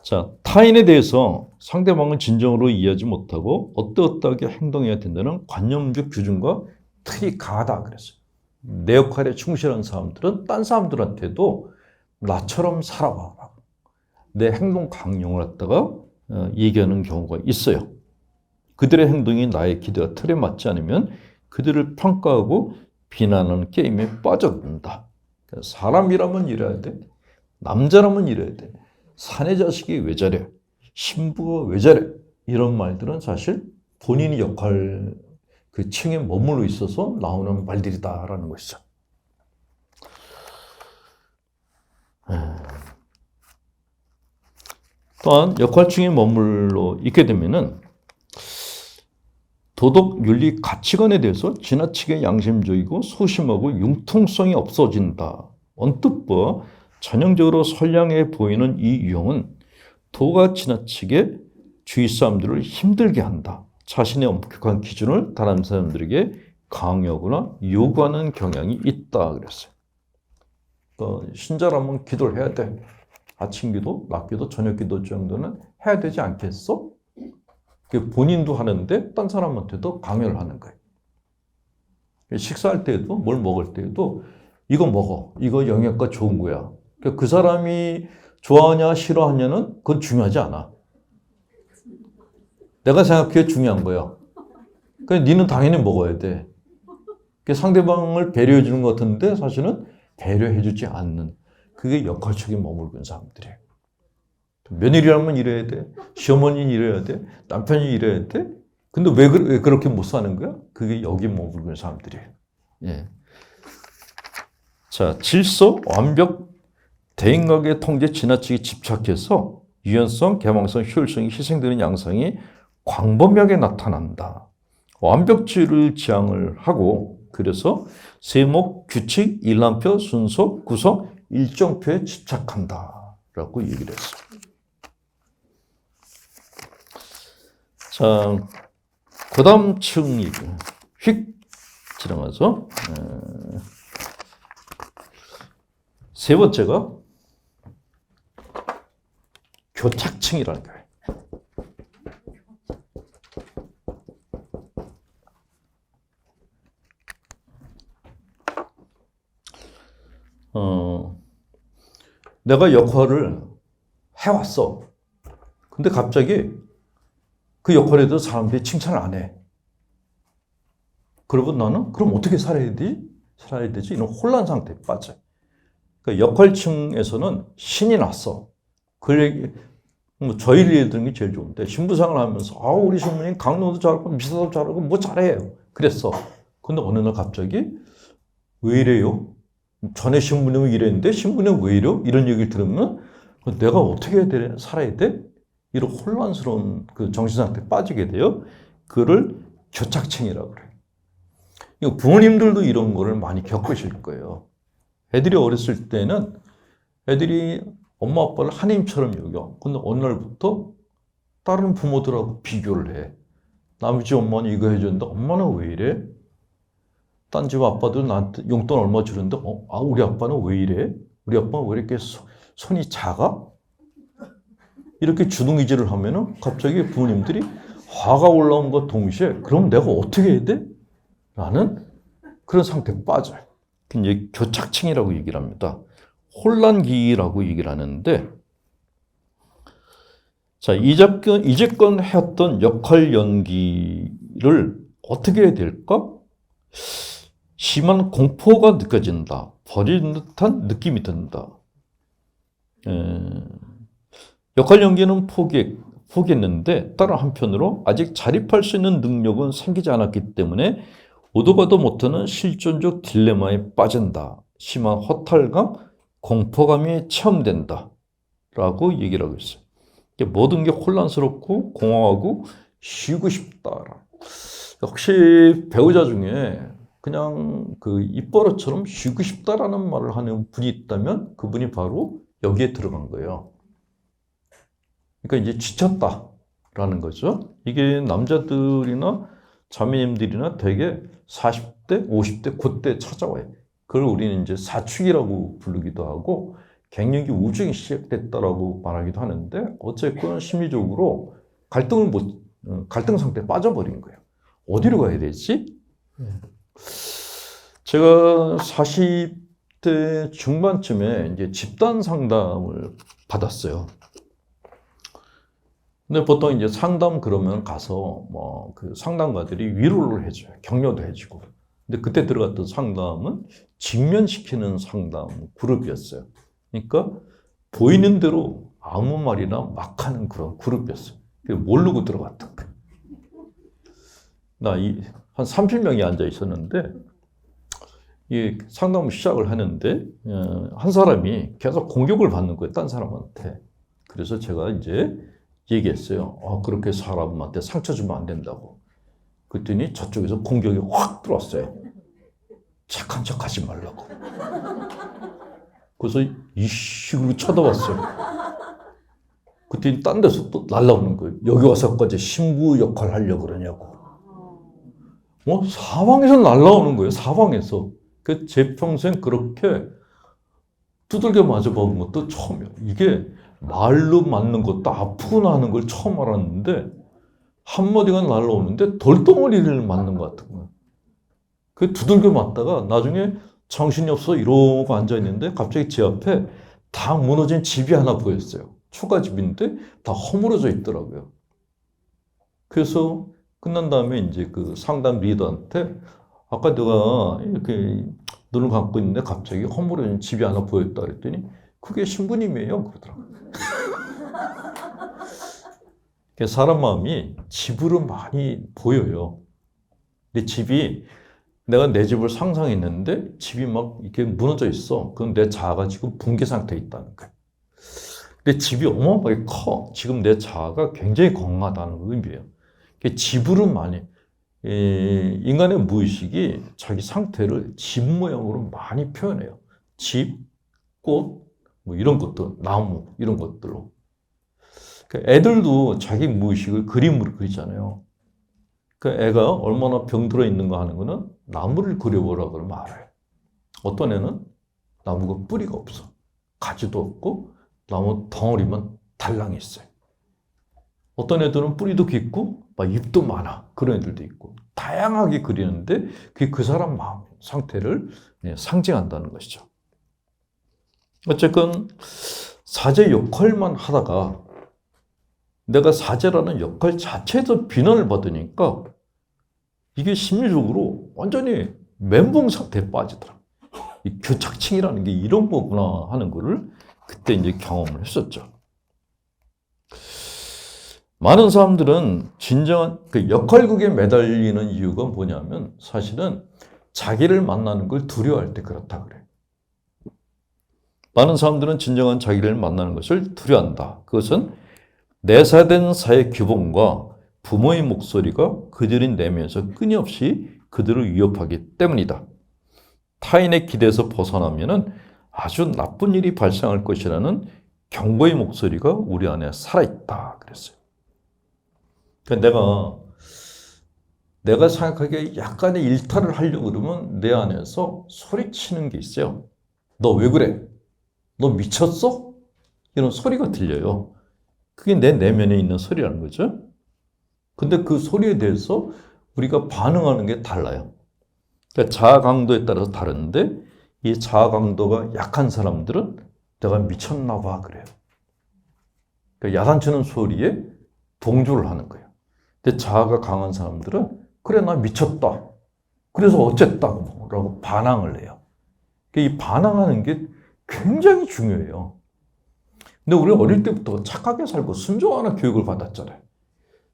자, 타인에 대해서 상대방을 진정으로 이해하지 못하고 어떠어떠하게 행동해야 된다는 관념적 규준과 틀이 강하다 그랬어요. 내 역할에 충실한 사람들은 딴 사람들한테도 나처럼 살아봐. 내 행동 강령을 갖다가 얘기하는 경우가 있어요. 그들의 행동이 나의 기대와 틀에 맞지 않으면 그들을 평가하고 비난하는 게임에 빠져든다. 사람이라면 이래야 돼. 남자라면 이래야 돼. 사내 자식이 왜 저래? 신부가 왜 저래? 이런 말들은 사실 본인의 역할 그 층에 머물러 있어서 나오는 말들이다라는 것이죠. 또한 역할층에 머물러 있게 되면은 도덕, 윤리, 가치관에 대해서 지나치게 양심적이고 소심하고 융통성이 없어진다. 언뜻 봐 전형적으로 선량해 보이는 이 유형은 도가 지나치게 주위 사람들을 힘들게 한다. 자신의 엄격한 기준을 다른 사람들에게 강요하거나 요구하는 경향이 있다 그랬어요. 신자라면 기도를 해야 돼. 아침 기도, 낮 기도, 저녁 기도 정도는 해야 되지 않겠어? 본인도 하는데 딴 사람한테도 강요를 하는 거예요. 식사할 때에도 뭘 먹을 때에도 이거 먹어. 이거 영양가 좋은 거야. 그 사람이 좋아하냐 싫어하냐는 그건 중요하지 않아. 내가 생각해 중요한 거야. 그러니까 니는 당연히 먹어야 돼. 상대방을 배려해 주는 것 같은데 사실은 배려해 주지 않는 그게 역할책에 머물고 있는 사람들이에요. 며느리라면 이래야 돼. 시어머니는 이래야 돼. 남편이 이래야 돼. 근데 왜 그렇게 못 사는 거야? 그게 여기 머물고 있는 사람들이에요. 예. 자, 질서, 완벽, 대인각의 통제 지나치게 집착해서 유연성, 개방성, 효율성이 희생되는 양상이 광범위하게 나타난다. 완벽주의를 지향을 하고 그래서 세목, 규칙, 일람표, 순서, 구성, 일정표에 집착한다라고 얘기를 했어요. 자, 그 다음 층이 휙 지나가서 세 번째가 교착층이라는 거예요. 내가 역할을 해왔어. 근데 갑자기 그 역할에 대해서 사람들이 칭찬을 안 해. 그러면 나는 그럼 어떻게 살아야 되지? 이런 혼란 상태에 빠져. 그러니까 역할층에서는 신이 났어. 그 얘기, 뭐 저희를 예를 드는 게 제일 좋은데, 신부상을 하면서, 우리 신부님 강론도 잘하고, 미사도 잘하고, 뭐 잘해요. 그랬어. 근데 어느 날 갑자기, 왜 이래요? 전에 신부님은 이랬는데, 신부님은 왜 이래요? 이런 얘기를 들으면, 내가 어떻게 살아야 돼? 이런 혼란스러운 그 정신상태에 빠지게 돼요. 그거를 교착층이라고 그래요. 부모님들도 이런 거를 많이 겪으실 거예요. 애들이 어렸을 때는 애들이 엄마 아빠를 하나님처럼 여겨. 근데 어느 날부터 다른 부모들하고 비교를 해. 남의 집 엄마는 이거 해줬는데 엄마는 왜 이래? 딴 집 아빠도 나한테 용돈 얼마 주는데 우리 아빠는 왜 이래? 우리 아빠는 왜 이렇게 손이 작아? 이렇게 주둥이질을 하면은 갑자기 부모님들이 화가 올라온 것 동시에 그럼 내가 어떻게 해야 돼? 라는 그런 상태에 빠져요. 이제 교착층이라고 얘기를 합니다. 혼란기라고 얘기를 하는데, 자, 이제껏 해왔던 역할 연기를 어떻게 해야 될까? 심한 공포가 느껴진다. 버리는 듯한 느낌이 든다. 역할 연기는 포기했는데, 다른 한편으로 아직 자립할 수 있는 능력은 생기지 않았기 때문에 오도 가도 못하는 실존적 딜레마에 빠진다. 심한 허탈감, 공포감이 체험된다. 라고 얘기를 하고 있어요. 모든 게 혼란스럽고 공허하고 쉬고 싶다. 혹시 배우자 중에 그냥 그 입버릇처럼 쉬고 싶다라는 말을 하는 분이 있다면 그분이 바로 여기에 들어간 거예요. 그러니까 이제 지쳤다라는 거죠. 이게 남자들이나 자매님들이나 되게 40대, 50대, 그때 찾아와요. 그걸 우리는 이제 사춘기라고 부르기도 하고 갱년기 우중이 시작됐다라고 말하기도 하는데 어쨌건 심리적으로 갈등 상태에 빠져버린 거예요. 어디로 가야 되지? 제가 40대 중반쯤에 이제 집단 상담을 받았어요. 근데 보통 이제 상담 그러면 가서 뭐 그 상담가들이 위로를 해줘요. 격려도 해주고. 근데 그때 들어갔던 상담은 직면시키는 상담 그룹이었어요. 그러니까 보이는 대로 아무 말이나 막 하는 그런 그룹이었어요. 모르고 들어갔던 거예요. 한 30명이 앉아 있었는데 이 상담을 시작을 하는데 한 사람이 계속 공격을 받는 거예요. 딴 사람한테. 그래서 제가 이제 얘기했어요. 그렇게 사람한테 상처 주면 안 된다고. 그랬더니 저쪽에서 공격이 확 들어왔어요. 착한 척 하지 말라고. 그래서 이 식으로 쳐다봤어요. 그랬더니 딴 데서 또 날라오는 거예요. 여기 와서까지 신부 역할 하려고 그러냐고. 사방에서 날라오는 거예요. 사방에서. 제 평생 그렇게 두들겨 맞아본 것도 처음이에요. 이게 말로 맞는 것도 아프구나 하는 걸 처음 알았는데 한마디가 날라오는데 돌덩어리를 맞는 것 같은 거예요. 그 두들겨 맞다가 나중에 정신이 없어 이러고 앉아있는데 갑자기 제 앞에 다 무너진 집이 하나 보였어요. 초가집인데 다 허물어져 있더라고요. 그래서 끝난 다음에 이제 그 상담 리더한테 아까 내가 이렇게 눈을 감고 있는데 갑자기 허물어진 집이 하나 보였다 그랬더니 그게 신부님이에요. 그러더라고요. 사람 마음이 집으로 많이 보여요. 근데 집이 내가 내 집을 상상했는데 집이 막 이렇게 무너져 있어. 그건 내 자아가 지금 붕괴 상태에 있다는 거예요. 근데 집이 어마어마하게 커. 지금 내 자아가 굉장히 건강하다는 의미예요. 집으로 많이 인간의 무의식이 자기 상태를 집 모양으로 많이 표현해요. 집, 꽃, 뭐 이런 것들, 나무 이런 것들로. 애들도 자기 무의식을 그림으로 그리잖아요. 애가 얼마나 병들어 있는가 하는 거는 나무를 그려보라 그러면 알아요. 어떤 애는 나무가 뿌리가 없어. 가지도 없고 나무 덩어리만 달랑이 있어요. 어떤 애들은 뿌리도 깊고 막 입도 많아. 그런 애들도 있고. 다양하게 그리는데 그게 그 사람 마음 상태를 상징한다는 것이죠. 어쨌건 사제 역할만 하다가 내가 사제라는 역할 자체에서 비난을 받으니까 이게 심리적으로 완전히 멘붕 상태에 빠지더라. 이 교착층이라는 게 이런 거구나 하는 거를 그때 이제 경험을 했었죠. 많은 사람들은 진정한 그 역할극에 매달리는 이유가 뭐냐면 사실은 자기를 만나는 걸 두려워할 때 그렇다 그래. 많은 사람들은 진정한 자기를 만나는 것을 두려워한다. 그것은 내사된 사회 규범과 부모의 목소리가 그들의 내면에서 끊임없이 그들을 위협하기 때문이다. 타인의 기대에서 벗어나면은 아주 나쁜 일이 발생할 것이라는 경고의 목소리가 우리 안에 살아있다. 그랬어요. 그러니까 내가 생각하기에 약간의 일탈을 하려고 그러면 내 안에서 소리치는 게 있어요. 너 왜 그래? 너 미쳤어? 이런 소리가 들려요. 그게 내 내면에 있는 소리라는 거죠. 근데 그 소리에 대해서 우리가 반응하는 게 달라요. 그러니까 자아 강도에 따라서 다른데 이 자아 강도가 약한 사람들은 내가 미쳤나 봐 그래요. 그러니까 야단치는 소리에 동조를 하는 거예요. 근데 자아가 강한 사람들은 그래 나 미쳤다. 그래서 어쨌다고 라고 반항을 해요. 그러니까 이 반항하는 게 굉장히 중요해요. 근데 우리 어릴 때부터 착하게 살고 순종하는 교육을 받았잖아요.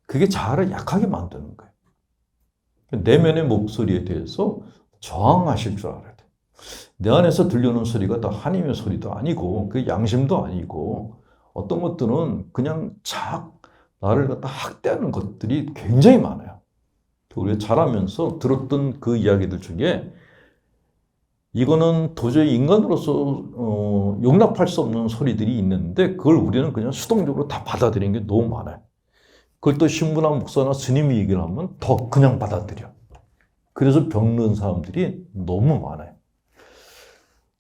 그게 자아를 약하게 만드는 거예요. 내면의 목소리에 대해서 저항하실 줄 알아야 돼. 내 안에서 들려오는 소리가 다 하나님의 소리도 아니고 그 양심도 아니고 어떤 것들은 그냥 나를 갖다 학대하는 것들이 굉장히 많아요. 우리가 자라면서 들었던 그 이야기들 중에 이거는 도저히 인간으로서 용납할 수 없는 소리들이 있는데 그걸 우리는 그냥 수동적으로 다 받아들이는 게 너무 많아요. 그걸 또 신부나 목사나 스님이 얘기를 하면 더 그냥 받아들여. 그래서 병든 사람들이 너무 많아요.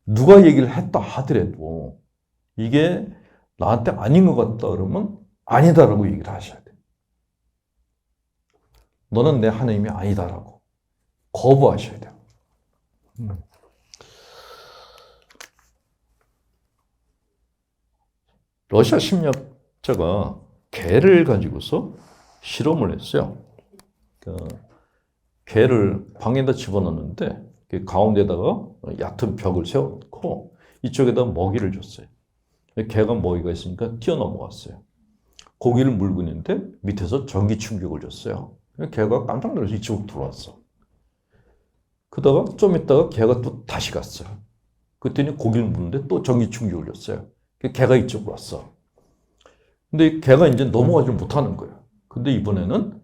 누가 얘기를 했다 하더라도 이게 나한테 아닌 것 같다 그러면 아니다라고 얘기를 하셔야 돼요. 너는 내 하나님이 아니다라고 거부하셔야 돼요. 러시아 심리학자가 개를 가지고서 실험을 했어요. 개를 방에다 집어넣는데 가운데다가 얕은 벽을 세워놓고 이쪽에다 먹이를 줬어요. 개가 먹이가 있으니까 뛰어넘어갔어요. 고기를 물고 있는데 밑에서 전기 충격을 줬어요. 개가 깜짝 놀라서 이쪽으로 들어왔어. 그러다가 좀 있다가 개가 또 다시 갔어요. 그랬더니 고기를 물는데 또 전기 충격을 줬어요. 개가 이쪽으로 왔어. 근데 개가 이제 넘어가지 못하는 거예요. 근데 이번에는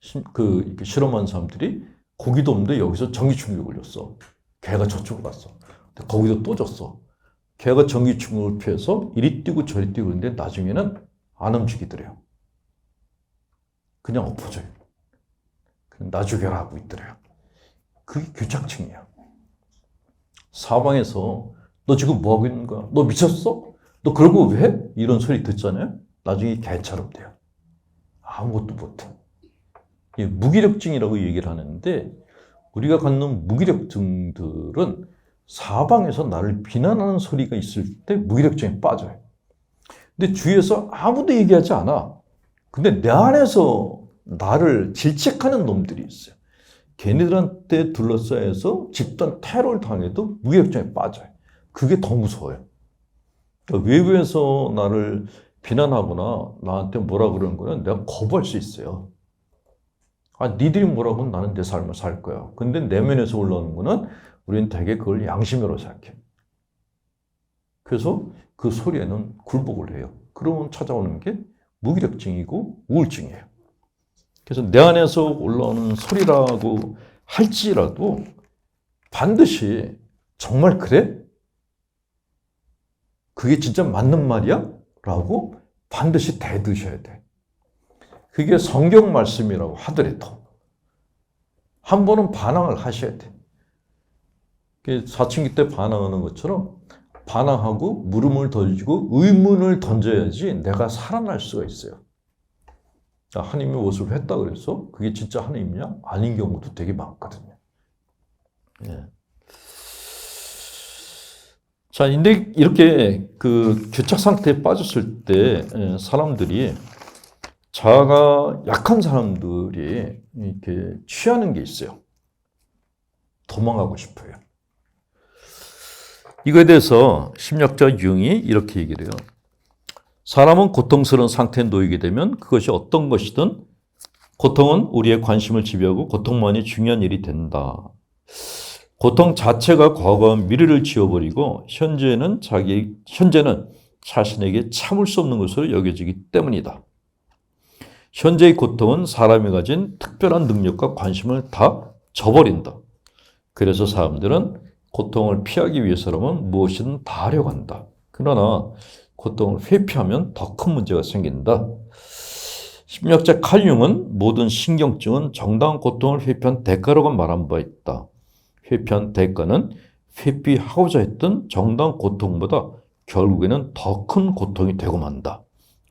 이렇게 실험한 사람들이 고기도 없는데 여기서 전기 충격을 줬어. 개가 저쪽으로 갔어. 근데 거기도 또 줬어. 개가 전기 충격을 피해서 이리 뛰고 저리 뛰고 있는데 나중에는 안 움직이더래요. 그냥 엎어져요. 그냥 놔주게라 하고 있더래요. 그게 교착층이야. 사방에서 너 지금 뭐 하고 있는 거야? 너 미쳤어? 너 그런 거 왜 해? 이런 소리 듣잖아요. 나중에 개처럼 돼요. 아무것도 못해. 무기력증이라고 얘기를 하는데 우리가 갖는 무기력증들은 사방에서 나를 비난하는 소리가 있을 때 무기력증에 빠져요. 근데 주위에서 아무도 얘기하지 않아. 근데 내 안에서 나를 질책하는 놈들이 있어요. 걔네들한테 둘러싸여서 집단 테러를 당해도 무기력증에 빠져요. 그게 더 무서워요. 외부에서 나를 비난하거나 나한테 뭐라 그러는 거는 내가 거부할 수 있어요. 니들이 뭐라고 하면 나는 내 삶을 살 거야. 근데 내면에서 올라오는 거는 우리는 되게 그걸 양심으로 생각해. 그래서 그 소리에는 굴복을 해요. 그러면 찾아오는 게 무기력증이고 우울증이에요. 그래서 내 안에서 올라오는 소리라고 할지라도 반드시 정말 그래? 그게 진짜 맞는 말이야? 라고 반드시 대드셔야 돼. 그게 성경 말씀이라고 하더라도 한 번은 반항을 하셔야 돼. 사춘기 때 반항하는 것처럼 반항하고 물음을 던지고 의문을 던져야지 내가 살아날 수가 있어요. 하나님이 무엇을 했다 그래서 그게 진짜 하나님이냐? 아닌 경우도 되게 많거든요. 예. 자, 근데 이렇게 그 교착 상태에 빠졌을 때 사람들이 자아가 약한 사람들이 이렇게 취하는 게 있어요. 도망가고 싶어요. 이거에 대해서 심리학자 융이 이렇게 얘기를 해요. 사람은 고통스러운 상태에 놓이게 되면 그것이 어떤 것이든 고통은 우리의 관심을 지배하고 고통만이 중요한 일이 된다. 고통 자체가 과거와 미래를 지워버리고 현재는 자신에게 참을 수 없는 것으로 여겨지기 때문이다. 현재의 고통은 사람이 가진 특별한 능력과 관심을 다 저버린다. 그래서 사람들은 고통을 피하기 위해서라면 무엇이든 다 하려고 한다. 그러나 고통을 회피하면 더 큰 문제가 생긴다. 심리학자 칼 융은 모든 신경증은 정당한 고통을 회피한 대가라고 말한 바 있다. 회피한 대가는 회피하고자 했던 정당한 고통보다 결국에는 더 큰 고통이 되고 만다.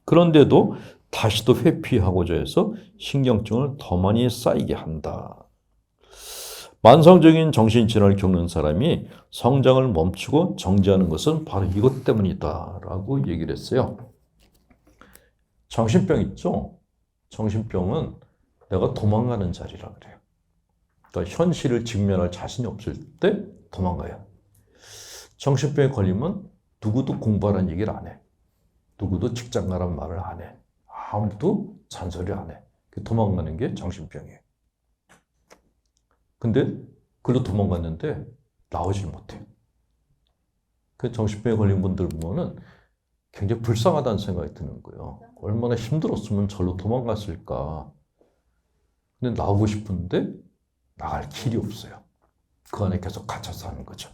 그런데도 다시 또 회피하고자 해서 신경증을 더 많이 쌓이게 한다. 만성적인 정신질환을 겪는 사람이 성장을 멈추고 정지하는 것은 바로 이것 때문이다 라고 얘기를 했어요. 정신병 있죠? 정신병은 내가 도망가는 자리라 그래요. 그러니까 현실을 직면할 자신이 없을 때 도망가요. 정신병에 걸리면 누구도 공부하라는 얘기를 안 해. 누구도 직장 가라는 말을 안 해. 아무도 잔소리 안 해. 도망가는 게 정신병이에요. 근데 그걸로 도망갔는데 나오질 못해요. 그 정신병에 걸린 분들 보면은 굉장히 불쌍하다는 생각이 드는 거예요. 얼마나 힘들었으면 절로 도망갔을까. 근데 나오고 싶은데 나갈 길이 없어요. 그 안에 계속 갇혀 사는 거죠.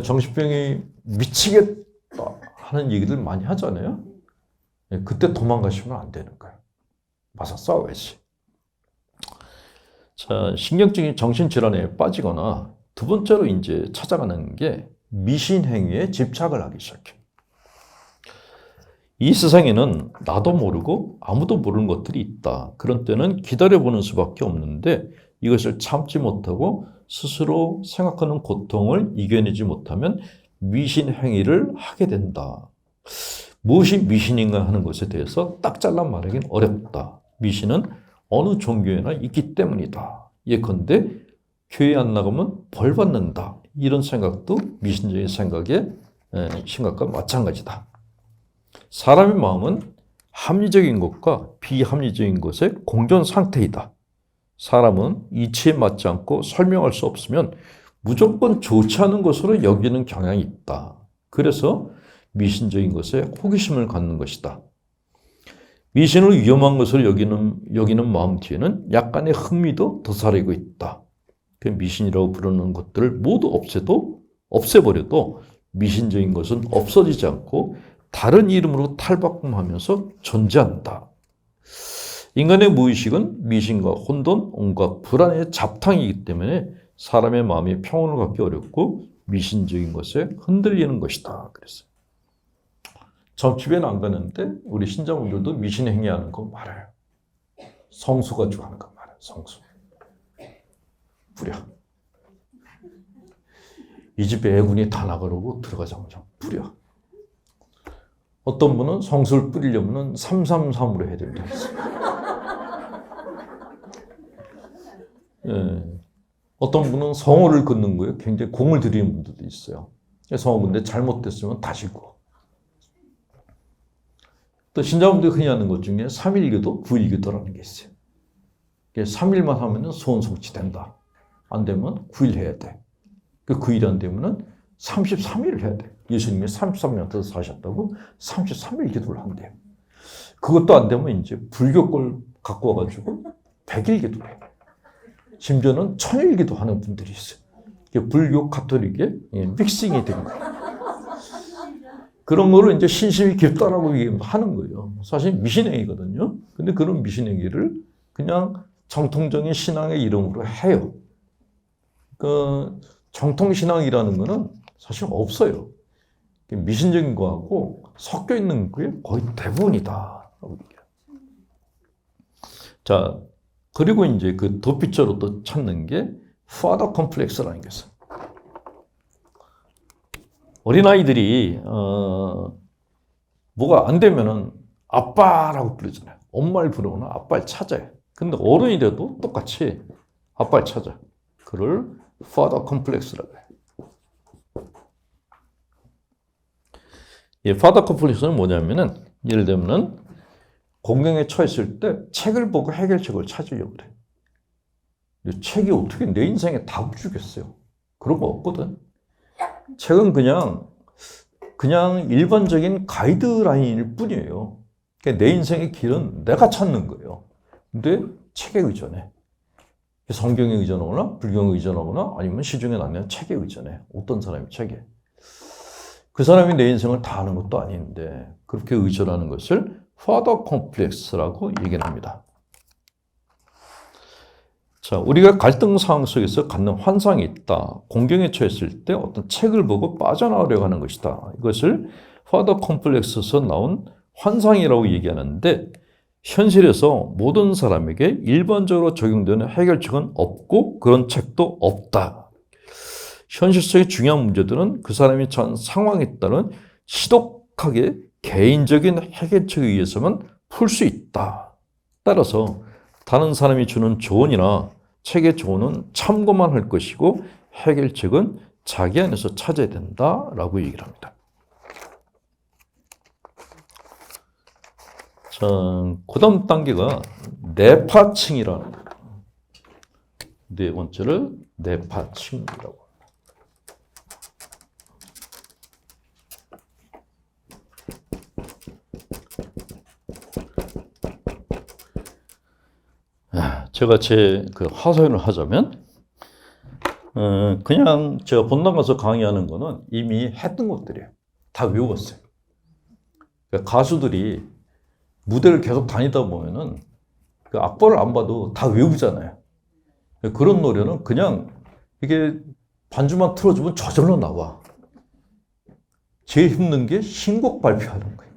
정신병이 미치겠다 하는 얘기들 많이 하잖아요. 그때 도망가시면 안 되는 거예요. 맞서 싸워야지. 자, 신경증이 정신질환에 빠지거나 두 번째로 이제 찾아가는 게 미신행위에 집착을 하기 시작해요. 이 세상에는 나도 모르고 아무도 모르는 것들이 있다. 그런 때는 기다려보는 수밖에 없는데 이것을 참지 못하고 스스로 생각하는 고통을 이겨내지 못하면 미신행위를 하게 된다. 무엇이 미신인가 하는 것에 대해서 딱 잘라 말하기는 어렵다. 미신은 어느 종교에나 있기 때문이다. 예컨대 교회 안 나가면 벌 받는다. 이런 생각도 미신적인 생각의 생각과 마찬가지다. 사람의 마음은 합리적인 것과 비합리적인 것의 공존 상태이다. 사람은 이치에 맞지 않고 설명할 수 없으면 무조건 좋지 않은 것으로 여기는 경향이 있다. 그래서 미신적인 것에 호기심을 갖는 것이다. 미신을 위험한 것으로 여기는 마음 뒤에는 약간의 흥미도 도사리고 있다. 그 미신이라고 부르는 것들을 모두 없애버려도 미신적인 것은 없어지지 않고 다른 이름으로 탈바꿈하면서 존재한다. 인간의 무의식은 미신과 혼돈, 온갖 불안의 잡탕이기 때문에 사람의 마음이 평온을 갖기 어렵고 미신적인 것에 흔들리는 것이다. 그랬어요. 집에는 안 가는데 우리 신자분들도 미신 행위하는 거 말아요. 성수 가지고 하는 거 말아요. 성수. 뿌려. 이 집에 애군이 다 나가려고 들어가자마자 뿌려. 어떤 분은 성수를 뿌리려면 333으로 해야 된다. 예. 어떤 분은 성호를 긋는 거예요. 굉장히 공을 들이는 분들도 있어요. 성호 근데 잘못됐으면 다시 구워. 또 신자분들이 흔히 하는 것 중에 3일기도, 9일기도라는 게 있어요. 3일만 하면 소원 성취된다. 안 되면 9일 해야 돼. 그 9일이 안 되면 33일을 해야 돼. 예수님이 33년 더 사셨다고 33일 기도를 한대요. 그것도 안 되면 이제 불교 걸 갖고 와가지고 100일 기도를 해요. 심지어는 1000일 기도하는 분들이 있어요. 불교 카톨릭의 믹싱이 된 거예요. 그런 거를 이제 신심이 깊다라고 하는 거예요. 사실 미신행위거든요. 근데 그런 미신행위를 그냥 정통적인 신앙의 이름으로 해요. 정통신앙이라는 거는 사실 없어요. 미신적인 거하고 섞여 있는 게 거의 대부분이다. 자, 그리고 이제 그 덧빗자로 또 찾는 게 father complex라는 게 있어요. 어린아이들이 뭐가 안 되면은 아빠라고 부르잖아요. 엄마를 부르거나 아빠를 찾아요. 근데 어른이 돼도 똑같이 아빠를 찾아. 그걸 father complex라고 해요. 이 father complex는 뭐냐면은 예를 들면 공경에 처했을 때 책을 보고 해결책을 찾으려고 그래. 책이 어떻게 내 인생에 답을 주겠어요? 그런 거 없거든. 책은 그냥 일반적인 가이드라인일 뿐이에요. 그러니까 내 인생의 길은 내가 찾는 거예요. 근데 책에 의존해. 성경에 의존하거나 불경에 의존하거나 아니면 시중에 나는 책에 의존해. 어떤 사람이 책에. 그 사람이 내 인생을 다 아는 것도 아닌데 그렇게 의존하는 것을 father complex라고 얘기를 합니다. 자, 우리가 갈등 상황 속에서 갖는 환상이 있다. 공경에 처했을 때 어떤 책을 보고 빠져나오려고 하는 것이다. 이것을 father complex에서 나온 환상이라고 얘기하는데 현실에서 모든 사람에게 일반적으로 적용되는 해결책은 없고 그런 책도 없다. 현실 속의 중요한 문제들은 그 사람이 처한 상황에 따른 지독하게 개인적인 해결책에 의해서만 풀 수 있다. 따라서 다른 사람이 주는 조언이나 책의 조언은 참고만 할 것이고 해결책은 자기 안에서 찾아야 된다라고 얘기를 합니다. 자, 그 다음 단계가 내파층이라는 거예요. 네 번째를 내파층이라고 합니다. 제가 제 그 하소연을 하자면, 그냥 제가 본당 가서 강의하는 거는 이미 했던 것들이에요. 다 외웠어요. 그러니까 가수들이 무대를 계속 다니다 보면은 그 악보를 안 봐도 다 외우잖아요. 그런 노래는 그냥 이게 반주만 틀어주면 저절로 나와. 제일 힘든 게 신곡 발표하는 거예요.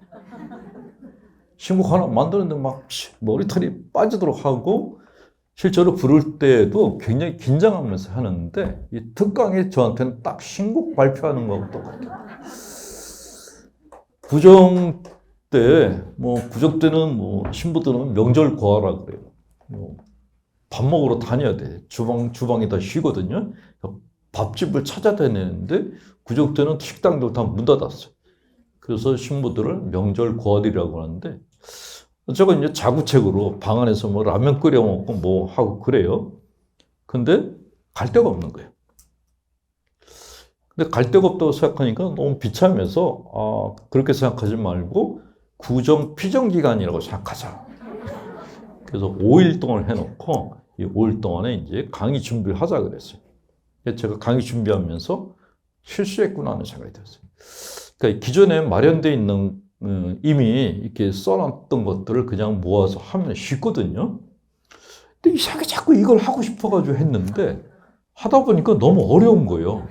신곡 하나 만드는데 막 머리털이 빠지도록 하고 실제로 부를 때도 굉장히 긴장하면서 하는데 이 특강이 저한테는 딱 신곡 발표하는 거하고 똑같아요. 구정 때, 구정 때는 신부들은 명절 고하라 그래요. 밥 먹으러 다녀야 돼. 주방이 다 쉬거든요. 밥집을 찾아다니는데 구정 때는 식당들 다 문 닫았어요. 그래서 신부들을 명절 고하리라고 하는데 제가 이제 자구책으로 방 안에서 라면 끓여 먹고 하고 그래요. 근데 갈 데가 없는 거예요. 근데 갈 데가 없다고 생각하니까 너무 비참해서 그렇게 생각하지 말고 구정 피정 기간이라고 생각하자. 그래서 5일 동안 해놓고 이 5일 동안에 이제 강의 준비를 하자 그랬어요. 제가 강의 준비하면서 실수했구나 하는 생각이 들었어요. 그러니까 기존에 마련되어 있는 이미 이렇게 써놨던 것들을 그냥 모아서 하면 쉽거든요. 근데 이상하게 자꾸 이걸 하고 싶어가지고 했는데 하다 보니까 너무 어려운 거예요.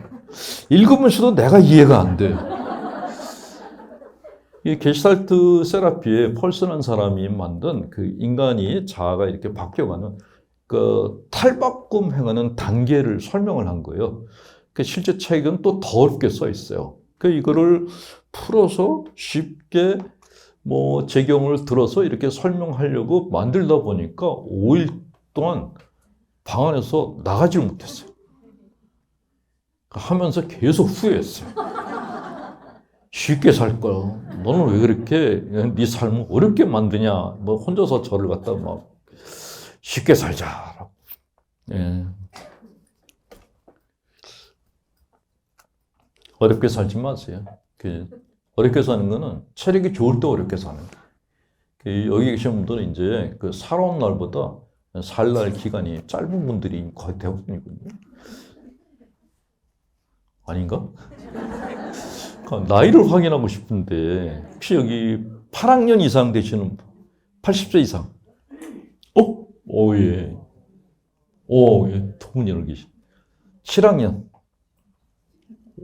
읽으면서도 내가 이해가 안 돼. 이 게슈탈트 세라피에 펄슨한 사람이 만든 그 인간이 자아가 이렇게 바뀌어가는 그 탈바꿈 행하는 단계를 설명을 한 거예요. 그 실제 책은 또 더 어렵게 써 있어요. 그 이거를 풀어서 쉽게 제경을 들어서 이렇게 설명하려고 만들다 보니까 5일 동안 방 안에서 나가질 못했어요. 하면서 계속 후회했어요. 쉽게 살 거야. 너는 왜 그렇게 네 삶을 어렵게 만드냐? 혼자서 저를 갖다 쉽게 살자. 예. 어렵게 살지 마세요. 어렵게 사는 거는 체력이 좋을 때 어렵게 사는 거예요. 여기 계신 분들은 이제 그 살아온 날보다 살 날 기간이 짧은 분들이 거의 대부분이거든요. 아닌가? 나이를 확인하고 싶은데 혹시 여기 8학년 이상 되시는 분? 80세 이상? 예. 예, 두 분이 여기 계시. 7학년.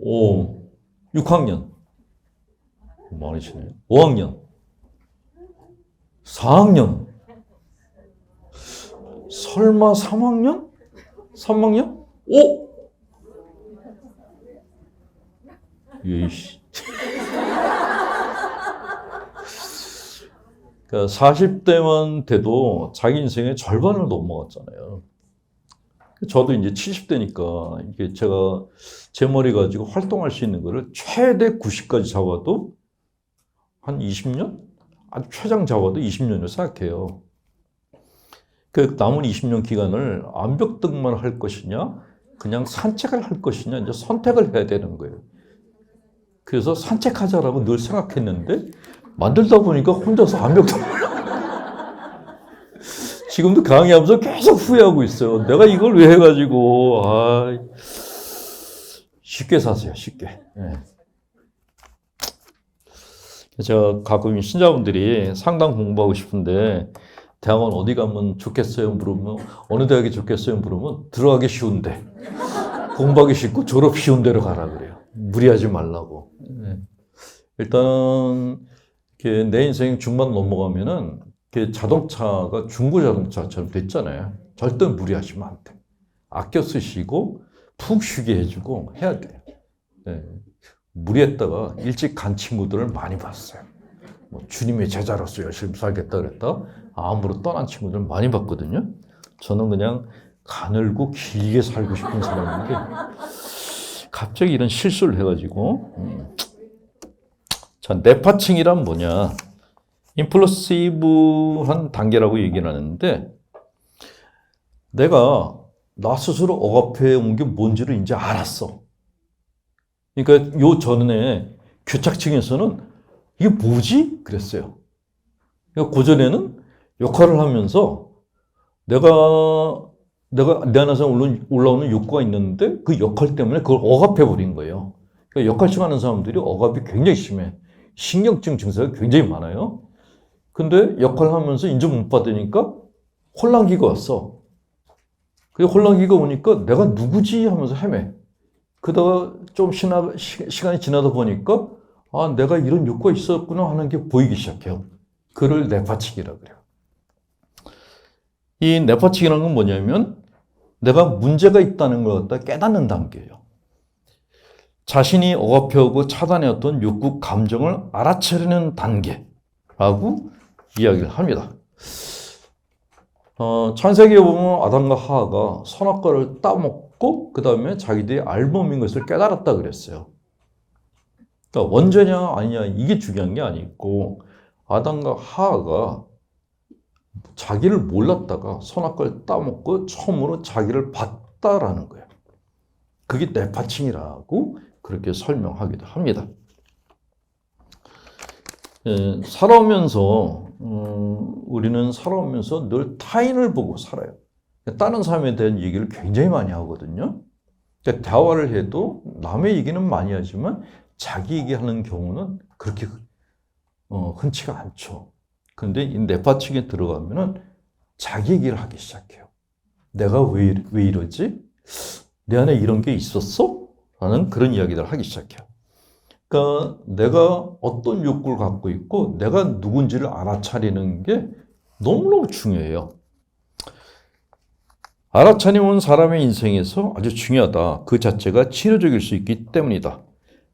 오, 6학년. 많으시네요. 5학년. 4학년. 설마 3학년? 3학년? 오! 예이씨. 그러니까 40대만 돼도 자기 인생의 절반을 넘어갔잖아요. 저도 이제 70대니까 이게 제가 제 머리 가지고 활동할 수 있는 거를 최대 90까지 잡아도 한 20년? 아주 최장 잡아도 20년을 생각해요. 그 남은 20년 기간을 암벽등만 할 것이냐, 그냥 산책을 할 것이냐, 이제 선택을 해야 되는 거예요. 그래서 산책하자라고 늘 생각했는데, 만들다 보니까 혼자서 암벽등. 지금도 강의하면서 계속 후회하고 있어요. 내가 이걸 왜 해가지고, 쉽게 사세요, 쉽게. 네. 제가 가끔 신자분들이 상담 공부하고 싶은데, 대학원 어디 가면 좋겠어요? 물으면, 어느 대학이 좋겠어요? 물으면, 들어가기 쉬운데, 공부하기 쉽고 졸업 쉬운 데로 가라 그래요. 무리하지 말라고. 네. 일단은, 내 인생 중반 넘어가면은, 자동차가 중고 자동차처럼 됐잖아요. 절대 무리하시면 안 돼. 아껴 쓰시고, 푹 쉬게 해주고 해야 돼요. 네. 무리했다가 일찍 간 친구들을 많이 봤어요. 뭐 주님의 제자로서 열심히 살겠다 그랬다 암으로 떠난 친구들 많이 봤거든요. 저는 그냥 가늘고 길게 살고 싶은 사람인데 갑자기 이런 실수를 해가지고 자, 뇌파층이란 뭐냐? 임플러시브한 단계라고 얘기를 하는데 내가 나 스스로 억압해 온 게 뭔지를 이제 알았어. 그러니까 요 전에 교착층에서는 이게 뭐지? 그랬어요. 그러니까 고전에는 역할을 하면서 내가 내 안에서 올라오는 욕구가 있는데 그 역할 때문에 그걸 억압해버린 거예요. 그러니까 역할증 하는 사람들이 억압이 굉장히 심해. 신경증 증세가 굉장히 많아요. 근데 역할을 하면서 인정 못 받으니까 혼란기가 왔어. 그 혼란기가 오니까 내가 누구지 하면서 헤매. 그러다가 좀 시간이 지나다 보니까 내가 이런 욕구가 있었구나 하는 게 보이기 시작해요. 그를 뇌파칙이라고 그래요. 이 뇌파칙이라는 건 뭐냐면 내가 문제가 있다는 걸 갖다 깨닫는 단계예요. 자신이 억압해오고 차단해왔던 욕구, 감정을 알아차리는 단계라고 이야기를 합니다. 창세기에 보면 아담과 하와가 선악과를 따먹고 그 다음에 자기들이 알몸인 것을 깨달았다 그랬어요. 그러니까 원죄냐 아니냐 이게 중요한 게 아니고 아담과 하와가 자기를 몰랐다가 선악과를 따먹고 처음으로 자기를 봤다라는 거예요. 그게 뇌파층이라고 그렇게 설명하기도 합니다. 살아오면서 우리는 살아오면서 늘 타인을 보고 살아요. 다른 사람에 대한 얘기를 굉장히 많이 하거든요. 그러니까 대화를 해도 남의 얘기는 많이 하지만 자기 얘기하는 경우는 그렇게 흔치가 않죠. 그런데 이 뇌파층에 들어가면은 자기 얘기를 하기 시작해요. 내가 왜 이러지? 내 안에 이런 게 있었어? 라는 그런 이야기들을 하기 시작해요. 그러니까 내가 어떤 욕구를 갖고 있고 내가 누군지를 알아차리는 게 너무너무 중요해요. 알아차리는 사람의 인생에서 아주 중요하다. 그 자체가 치료적일 수 있기 때문이다.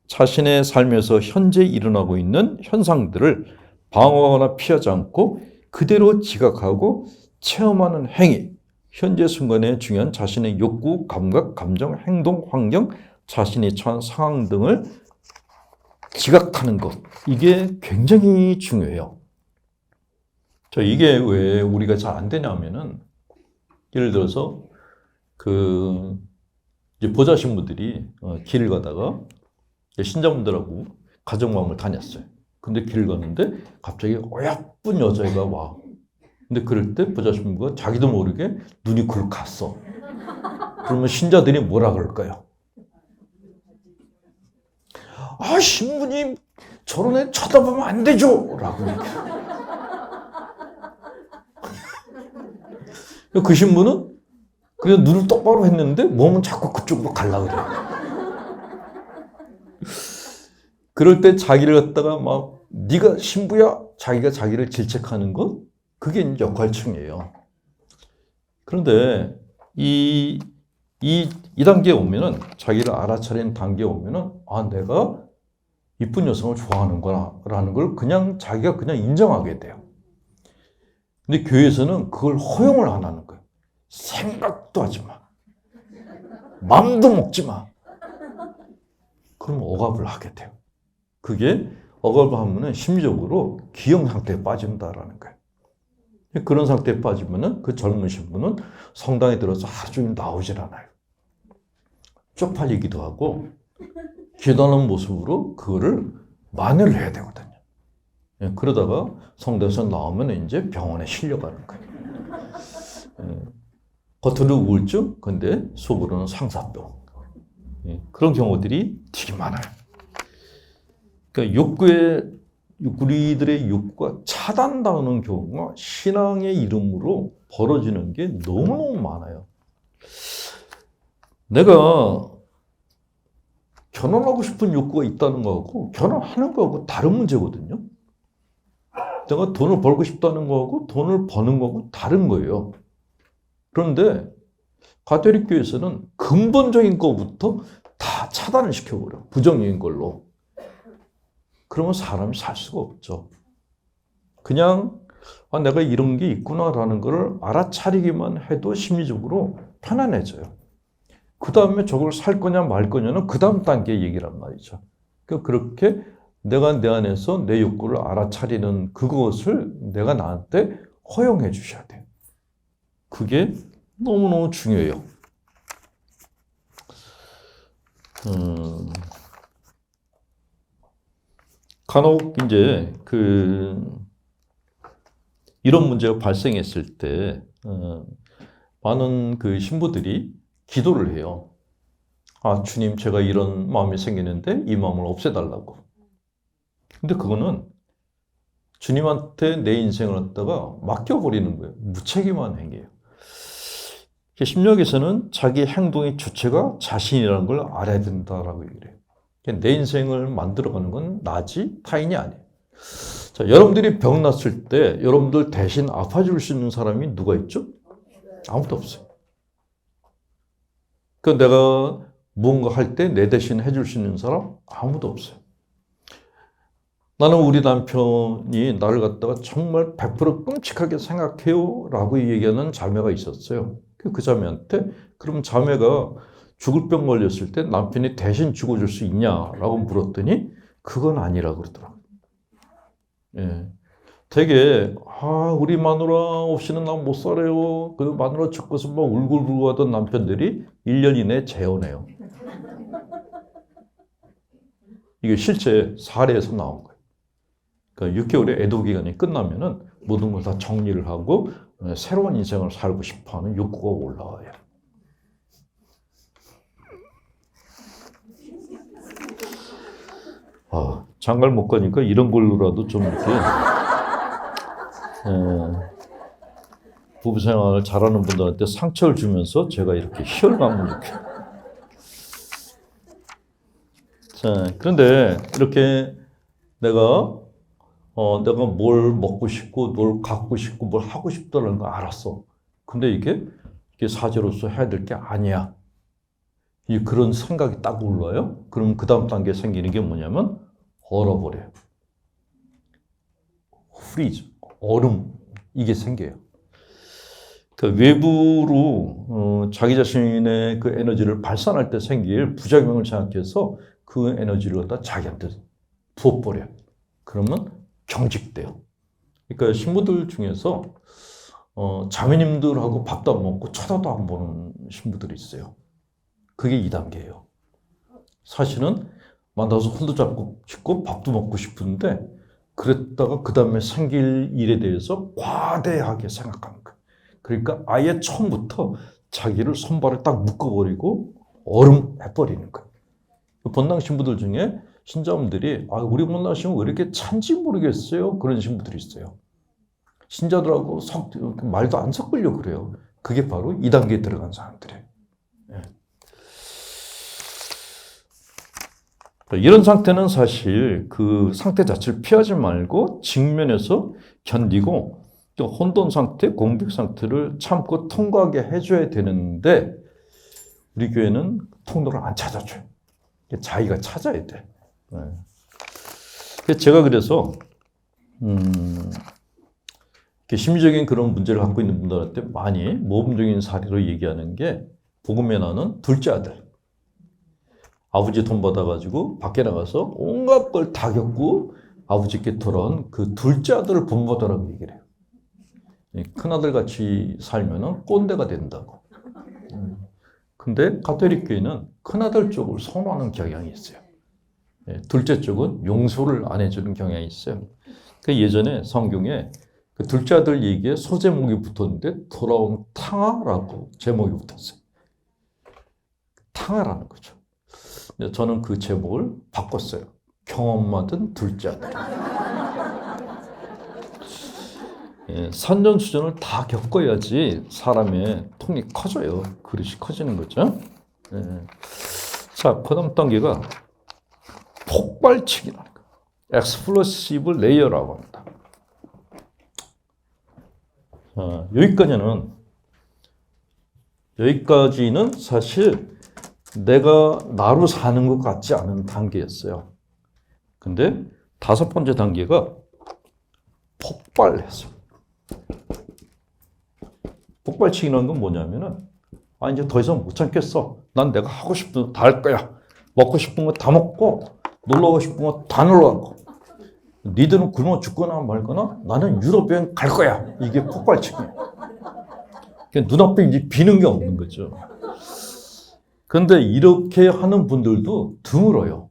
자신의 삶에서 현재 일어나고 있는 현상들을 방어하거나 피하지 않고 그대로 지각하고 체험하는 행위, 현재 순간에 중요한 자신의 욕구, 감각, 감정, 행동, 환경, 자신이 처한 상황 등을 지각하는 것, 이게 굉장히 중요해요. 이게 왜 우리가 잘 안 되냐면은 예를 들어서 이제 보좌신 분들이 길을 가다가 신자분들하고 가정마음을 다녔어요. 근데 길을 갔는데 갑자기 어여쁜 여자애가 와. 근데 그럴 때 보좌신부가 자기도 모르게 눈이 굴 갔어. 그러면 신자들이 뭐라 그럴까요? 신부님 저런 애 쳐다보면 안 되죠! 라고 얘기해요. 그 신부는 그냥 눈을 똑바로 했는데 몸은 자꾸 그쪽으로 가려고 그래요. 그럴 때 자기를 갖다가 막 네가 신부야? 자기가 자기를 질책하는 것? 그게 이제 역할층이에요. 그런데 이 단계에 오면은 자기를 알아차리는 단계에 오면은 아 내가 이쁜 여성을 좋아하는구나 라는 걸 그냥 자기가 그냥 인정하게 돼요. 근데 교회에서는 그걸 허용을 안 하는 거예요. 생각도 하지 마. 맘도 먹지 마. 그럼 억압을 하게 돼요. 그게 억압을 하면은 심리적으로 기형 상태에 빠진다라는 거예요. 그런 상태에 빠지면은 그 젊은 신부는 성당에 들어서 하루 종일 나오질 않아요. 쪽팔리기도 하고 기도하는 모습으로 그거를 만회를 해야 되거든요. 그러다가 성당에서 나오면 이제 병원에 실려가는 거예요. 겉으로 우울증, 근데 속으로는 상사병. 그런 경우들이 되게 많아요. 그러니까 우리들의 욕구가 차단당하는 경우가 신앙의 이름으로 벌어지는 게 너무너무 많아요. 내가 결혼하고 싶은 욕구가 있다는 거하고 결혼하는 거하고 다른 문제거든요. 내가 돈을 벌고 싶다는 거하고 돈을 버는 거하고 다른 거예요. 그런데 가톨릭 교회에서는 근본적인 것부터 다 차단을 시켜버려. 부정적인 걸로. 그러면 사람이 살 수가 없죠. 그냥 아, 내가 이런 게 있구나라는 걸 알아차리기만 해도 심리적으로 편안해져요. 그 다음에 저걸 살 거냐 말 거냐는 그 다음 단계의 얘기란 말이죠. 그러니까 그렇게 내가 내 안에서 내 욕구를 알아차리는 그것을 내가 나한테 허용해 주셔야 돼요. 그게 너무너무 중요해요. 간혹 이제 이런 문제가 발생했을 때 많은 그 신부들이 기도를 해요. 아, 주님, 제가 이런 마음이 생기는데 이 마음을 없애달라고. 근데 그거는 주님한테 내 인생을 갖다가 맡겨버리는 거예요. 무책임한 행위예요. 심리학에서는 자기 행동의 주체가 자신이라는 걸 알아야 된다라고 얘기를 해요. 내 인생을 만들어가는 건 나지 타인이 아니에요. 자, 여러분들이 병 났을 때 여러분들 대신 아파줄 수 있는 사람이 누가 있죠? 아무도 없어요. 내가 무언가 할 때 내 대신 해줄 수 있는 사람 아무도 없어요. 나는 우리 남편이 나를 갖다가 정말 100% 끔찍하게 생각해요 라고 얘기하는 자매가 있었어요. 그 자매한테 그럼 자매가 죽을 병 걸렸을 때 남편이 대신 죽어줄 수 있냐라고 물었더니 그건 아니라고 그러더라고요. 예. 되게 우리 마누라 없이는 난 못 살아요. 그 마누라 죽고서 막 울고불고 하던 남편들이 1년 이내에 재혼해요. 이게 실제 사례에서 나온 거예요. 그러니까 6개월의 애도 기간이 끝나면은 모든 걸 다 정리를 하고 새로운 인생을 살고 싶어하는 욕구가 올라와요. 장가를 못 가니까 이런 걸로라도 좀 이렇게 부부 생활을 잘하는 분들한테 상처를 주면서 제가 이렇게 희열감을 느껴요. 자, 그런데 이렇게 내가 뭘 먹고 싶고, 뭘 갖고 싶고, 뭘 하고 싶다는 걸 알았어. 근데 이게 사제로서 해야 될 게 아니야. 그런 생각이 딱 올라요. 그럼 그 다음 단계에 생기는 게 뭐냐면 얼어버려요. 프리즈, 얼음 이게 생겨요. 그러니까 외부로 자기 자신의 그 에너지를 발산할 때 생길 부작용을 생각해서 그 에너지를 갖다 자기한테 부어버려요. 그러면 경직돼요. 그러니까 신부들 중에서 자매님들하고 밥도 안 먹고 쳐다도 안 보는 신부들이 있어요. 그게 2단계예요. 사실은 만나서 손도 잡고 싶고 밥도 먹고 싶은데 그랬다가 그 다음에 생길 일에 대해서 과대하게 생각하는 거예요. 그러니까 아예 처음부터 자기를 손발을 딱 묶어버리고 얼음해버리는 거예요. 본당 신부들 중에 신자분들이 우리 본당 신부 왜 이렇게 찬지 모르겠어요. 그런 신부들이 있어요. 신자들하고 말도 안 섞으려고 그래요. 그게 바로 2단계에 들어간 사람들이에요. 이런 상태는 사실 그 상태 자체를 피하지 말고 직면해서 견디고 또 혼돈 상태, 공백 상태를 참고 통과하게 해줘야 되는데 우리 교회는 통로를 안 찾아줘요. 자기가 찾아야 돼. 제가 그래서 심리적인 그런 문제를 갖고 있는 분들한테 많이 모범적인 사례로 얘기하는 게 복음에 나오는 둘째 아들. 아버지 돈 받아가지고 밖에 나가서 온갖 걸 다 겪고 아버지께 돌아온 그 둘째 아들을 본보다라고 얘기를 해요. 큰아들 같이 살면은 꼰대가 된다고. 근데 가톨릭 교회는 큰아들 쪽을 선호하는 경향이 있어요. 둘째 쪽은 용서를 안 해주는 경향이 있어요. 예전에 성경에 그 둘째 아들 얘기에 소제목이 붙었는데 돌아온 탕아라고 제목이 붙었어요. 탕아라는 거죠. 저는 그 제목을 바꿨어요. 경험 많은 둘째 아들. 산전수전을 다 겪어야지 사람의 통이 커져요. 그릇이 커지는 거죠. 자, 그 다음 단계가 폭발치기라는 거예요. explosive layer라고 합니다. 여기까지는 사실 내가 나로 사는 것 같지 않은 단계였어요. 근데 5번째 단계가 폭발했어요. 폭발치기라는 건 뭐냐면은 이제 더 이상 못 참겠어. 난 내가 하고 싶은 거 다 할 거야. 먹고 싶은 거 다 먹고 놀러 가고 싶은 거 다 놀러 가고 니들은 굶어 죽거나 말거나 나는 유럽 여행 갈 거야. 이게 폭발치기예요. 눈앞에 이제 비는 게 없는 거죠. 그런데 이렇게 하는 분들도 드물어요.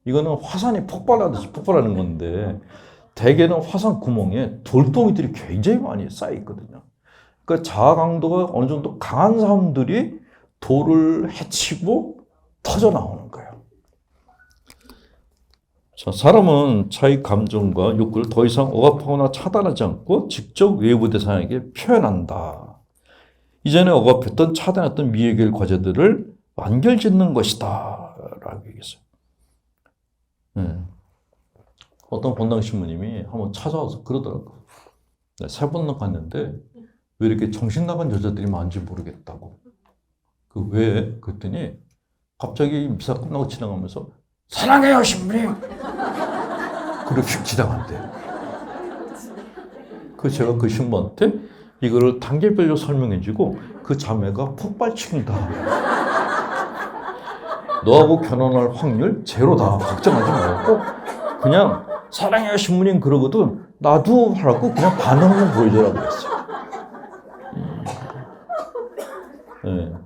이거는 화산이 폭발하듯이 폭발하는 건데 대개는 화산 구멍에 돌덩이들이 굉장히 많이 쌓여 있거든요. 그러니까 자아 강도가 어느 정도 강한 사람들이 돌을 헤치고 터져 나오는 거예요. 자, 사람은 자기 감정과 욕구를 더 이상 억압하거나 차단하지 않고 직접 외부 대상에게 표현한다. 이전에 억압했던 차단했던 미해결 과제들을 완결짓는 것이다 라고 얘기했어요. 어떤 본당 신부님이 한번 찾아와서 그러더라고요. 3번 갔는데 왜 이렇게 정신 나간 여자들이 많은지 모르겠다고. 왜? 그랬더니 갑자기 미사 끝나고 지나가면서 사랑해요 신부님! 그렇게 지나간대요. 제가 그 신부한테 이거를 단계별로 설명해주고 그 자매가 폭발치긴다. 너하고 결혼할 확률 제로다. 걱정하지 말고 그냥 사랑해요 신부님 그러거든 나도 하라고 그냥 반응만 보여주라고 했어요.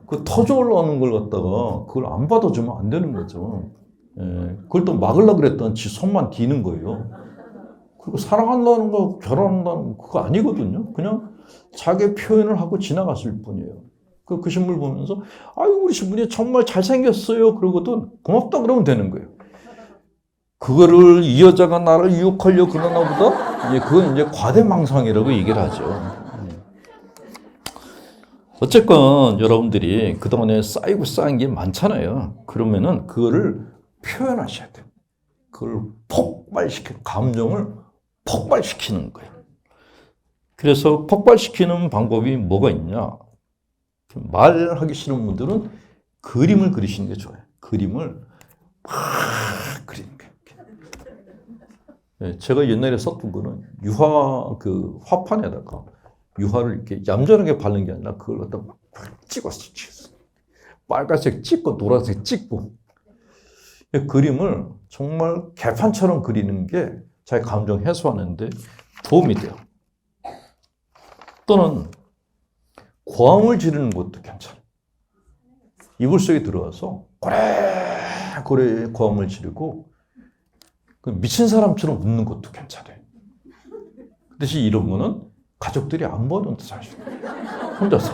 그 터져 올라오는 걸 갖다가 그걸 안 받아주면 안 되는 거죠. 그걸 또 막으려고 그랬더니 지 손만 디는 거예요. 그리고 사랑한다는 거 결혼한다는 거 그거 아니거든요. 그냥 자기 표현을 하고 지나갔을 뿐이에요. 그 신부를 보면서 아유 우리 신부님 정말 잘생겼어요 그러거든 고맙다 그러면 되는 거예요. 그거를 이 여자가 나를 유혹하려고 그러나 보다 그건 이제 과대망상이라고 얘기를 하죠. 어쨌건 여러분들이 그동안에 쌓이고 쌓인 게 많잖아요. 그러면은 그거를 표현하셔야 돼요. 그걸 폭발시키는 감정을 폭발시키는 거예요. 그래서 폭발시키는 방법이 뭐가 있냐? 말하기 싫은 분들은 그림을 그리시는 게 좋아요. 그림을 막 그리는 거예요. 제가 옛날에 썼던 거는 유화 그 화판에다가 유화를 이렇게 얌전하게 바른 게 아니라 그걸 갖다 막 찍었어요. 빨간색 찍고 노란색 찍고 그림을 정말 개판처럼 그리는 게 자기 감정 해소하는데 도움이 돼요. 또는 고함을 지르는 것도 괜찮아요. 이불 속에 들어가서 고래 고함을 지르고 미친 사람처럼 웃는 것도 괜찮아요. 그 대신 이런 거는 가족들이 안 보는데 사실 혼자서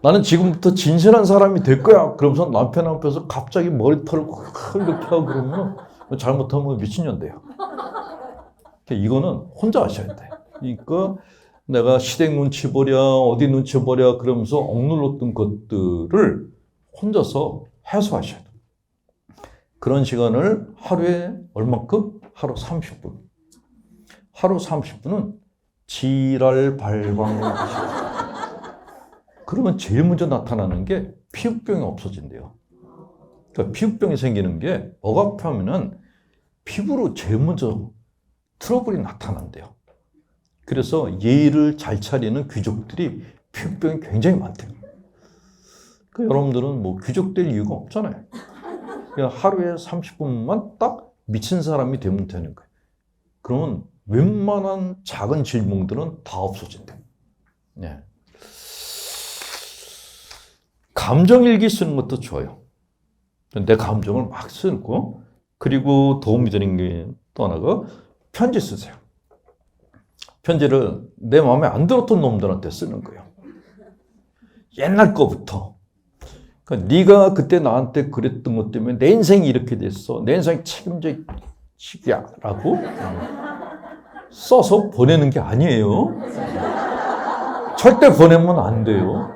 나는 지금부터 진실한 사람이 될 거야 그러면서 남편 앞에서 갑자기 머리털을 이렇게 하고 그러면 잘못하면 미친년 돼요. 이거는 혼자 하셔야 돼. 그러니까 내가 시댁 눈치 보랴 어디 눈치 보랴 그러면서 억눌렀던 것들을 혼자서 해소하셔야 돼. 그런 시간을 하루에 얼만큼? 하루 30분. 하루 30분은 지랄 발광 시간. 그러면 제일 먼저 나타나는 게 피부병이 없어진대요. 그러니까 피부병이 생기는 게 억압하면은 피부로 제일 먼저 트러블이 나타난대요. 그래서 예의를 잘 차리는 귀족들이 피부병이 굉장히 많대요. 그러니까 여러분들은 뭐 귀족될 이유가 없잖아요. 그냥 하루에 30분만 딱 미친 사람이 되면 되는 거예요. 그러면 웬만한 작은 질병들은 다 없어진대요. 네. 감정일기 쓰는 것도 좋아요. 내 감정을 막 쓰고, 그리고 도움이 되는 게 또 하나가 편지 쓰세요. 편지를 내 마음에 안 들었던 놈들한테 쓰는 거예요. 옛날 거부터. 그러니까 네가 그때 나한테 그랬던 것 때문에 내 인생이 이렇게 됐어. 내 인생 책임져 시기야 라고 써서 보내는 게 아니에요. 절대 보내면 안 돼요.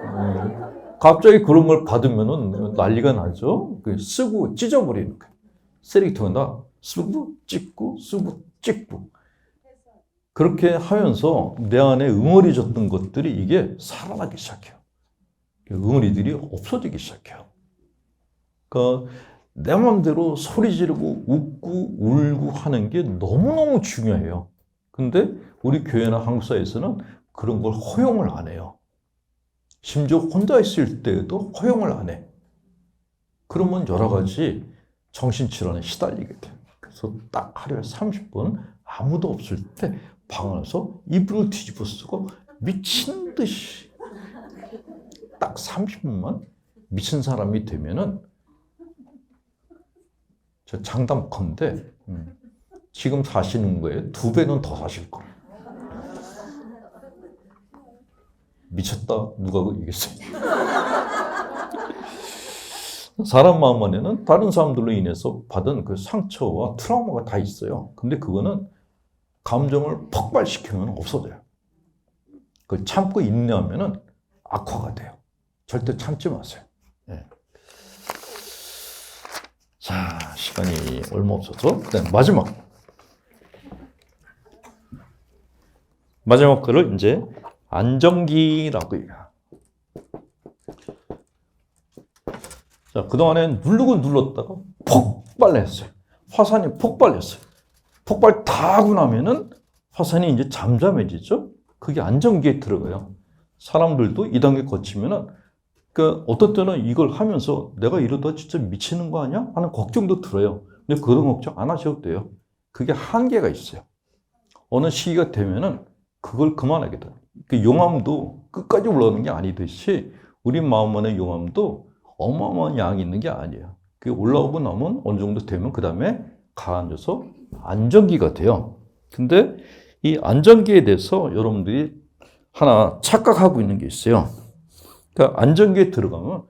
갑자기 그런 걸 받으면 난리가 나죠. 쓰고 찢어버리는 거예요. 쓰레기통에다 쓰고 찍고 쓰고 찍고. 그렇게 하면서 내 안에 응어리졌던 것들이 이게 살아나기 시작해요. 응어리들이 없어지기 시작해요. 그러니까 내 마음대로 소리 지르고 웃고 울고 하는 게 너무너무 중요해요. 근데 우리 교회나 한국 사회에서는 그런 걸 허용을 안 해요. 심지어 혼자 있을 때에도 허용을 안 해. 그러면 여러 가지 정신질환에 시달리게 돼요. 그래서 딱 하루에 30분 아무도 없을 때 방 안에서 이불을 뒤집어 쓰고 미친 듯이 딱 30분만 미친 사람이 되면은 저 장담컨대 지금 사시는 거에 2배는 더 사실 거예요. 미쳤다 누가 그러겠어요. 사람 마음 안에는 다른 사람들로 인해서 받은 그 상처와 트라우마가 다 있어요. 근데 그거는 감정을 폭발시키면 없어져요. 그 참고 인내하면은 악화가 돼요. 절대 참지 마세요. 네. 자, 시간이 얼마 없어서 그다음 마지막 거를 이제 안정기라고 해요. 자, 그동안에 누르고 눌렀다가 폭발했어요. 화산이 폭발했어요. 폭발 다 하고 나면은 화산이 이제 잠잠해지죠. 그게 안정기에 들어가요. 사람들도 이 단계 거치면은 그러니까 어떤 때는 이걸 하면서 내가 이러다 진짜 미치는 거 아니야? 하는 걱정도 들어요. 근데 그런 걱정 안 하셔도 돼요. 그게 한계가 있어요. 어느 시기가 되면은 그걸 그만하게 돼요. 그 용암도 끝까지 올라오는 게 아니듯이 우리 마음 안의 용암도 어마어마한 양이 있는 게 아니에요. 그게 올라오고 나면 어느 정도 되면 그 다음에 가라앉아서 안정기가 돼요. 근데 이 안정기에 대해서 여러분들이 하나 착각하고 있는 게 있어요. 그러니까 안정기에 들어가면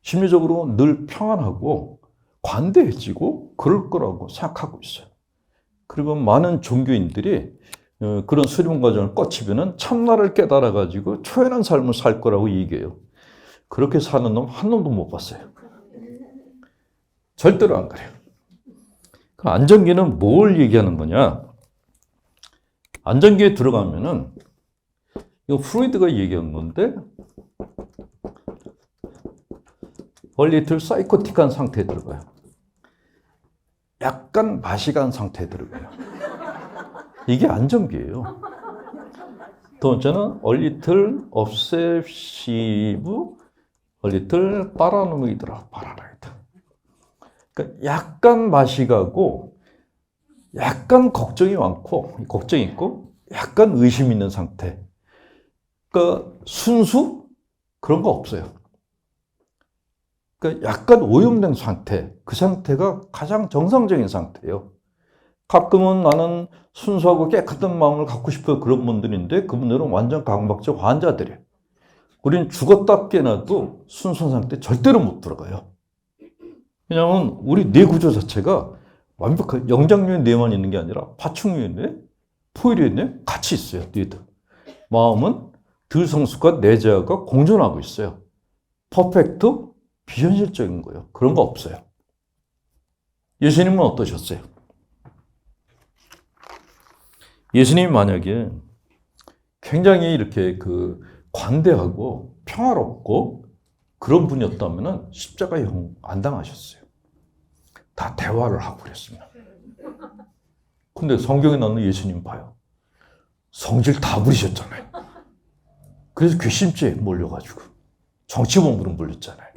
심리적으로 늘 평안하고 관대해지고 그럴 거라고 생각하고 있어요. 그리고 많은 종교인들이 그런 수련 과정을 거치면은 참나를 깨달아가지고 초연한 삶을 살 거라고 얘기해요. 그렇게 사는 놈 한 놈도 못 봤어요. 절대로 안 그래요. 그 안정기는 뭘 얘기하는 거냐? 안정기에 들어가면은 이거 프로이드가 얘기한 건데 얼리틀 사이코틱한 상태에 들어가요. 약간 맛이 간 상태에 들어가요. 이게 안정기예요. 두 번째는 얼리틀 obsessive, 얼리틀 파라노이드라, 파라노이드. 그러니까 약간 맛이 가고, 약간 걱정이 많고, 걱정이 있고, 약간 의심 있는 상태. 그러니까 순수? 그런 거 없어요. 그러니까 약간 오염된 상태, 그 상태가 가장 정상적인 상태예요. 가끔은 나는 순수하고 깨끗한 마음을 갖고 싶어요. 그런 분들인데 그분들은 완전 강박적 환자들이에요. 우리는 죽었다 깨어나도 순수한 상태 절대로 못 들어가요. 왜냐하면 우리 뇌 구조 자체가 완벽한 영장류의 뇌만 있는 게 아니라 파충류의 뇌, 포유류의 뇌 같이 있어요. 뇌도. 마음은 들성숙과 내재화가 공존하고 있어요. 퍼펙트 비현실적인 거예요. 그런 거 없어요. 예수님은 어떠셨어요? 예수님이 만약에 굉장히 이렇게 관대하고 평화롭고 그런 분이었다면 십자가형 안 당하셨어요. 다 대화를 하고 그랬습니다. 근데 성경에 나오는 예수님 봐요. 성질 다 부리셨잖아요. 그래서 괘씸죄에 몰려가지고 정치범으로 몰렸잖아요.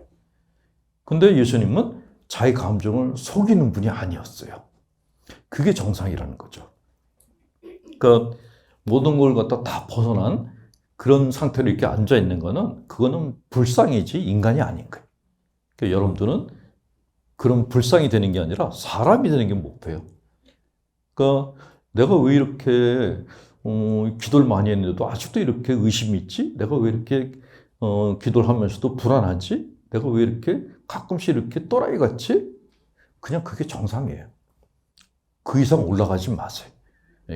근데 예수님은 자기 감정을 속이는 분이 아니었어요. 그게 정상이라는 거죠. 그러니까 모든 걸 갖다 다 벗어난 그런 상태로 이렇게 앉아 있는 거는 그거는 불상이지 인간이 아닌 거예요. 그러니까 여러분들은 그런 불상이 되는 게 아니라 사람이 되는 게 목표예요. 그러니까 내가 왜 이렇게 기도를 많이 했는데도 아직도 이렇게 의심이 있지? 내가 왜 이렇게 기도를 하면서도 불안하지? 내가 왜 이렇게 가끔씩 이렇게 또라이 같지? 그냥 그게 정상이에요. 그 이상 올라가지 마세요.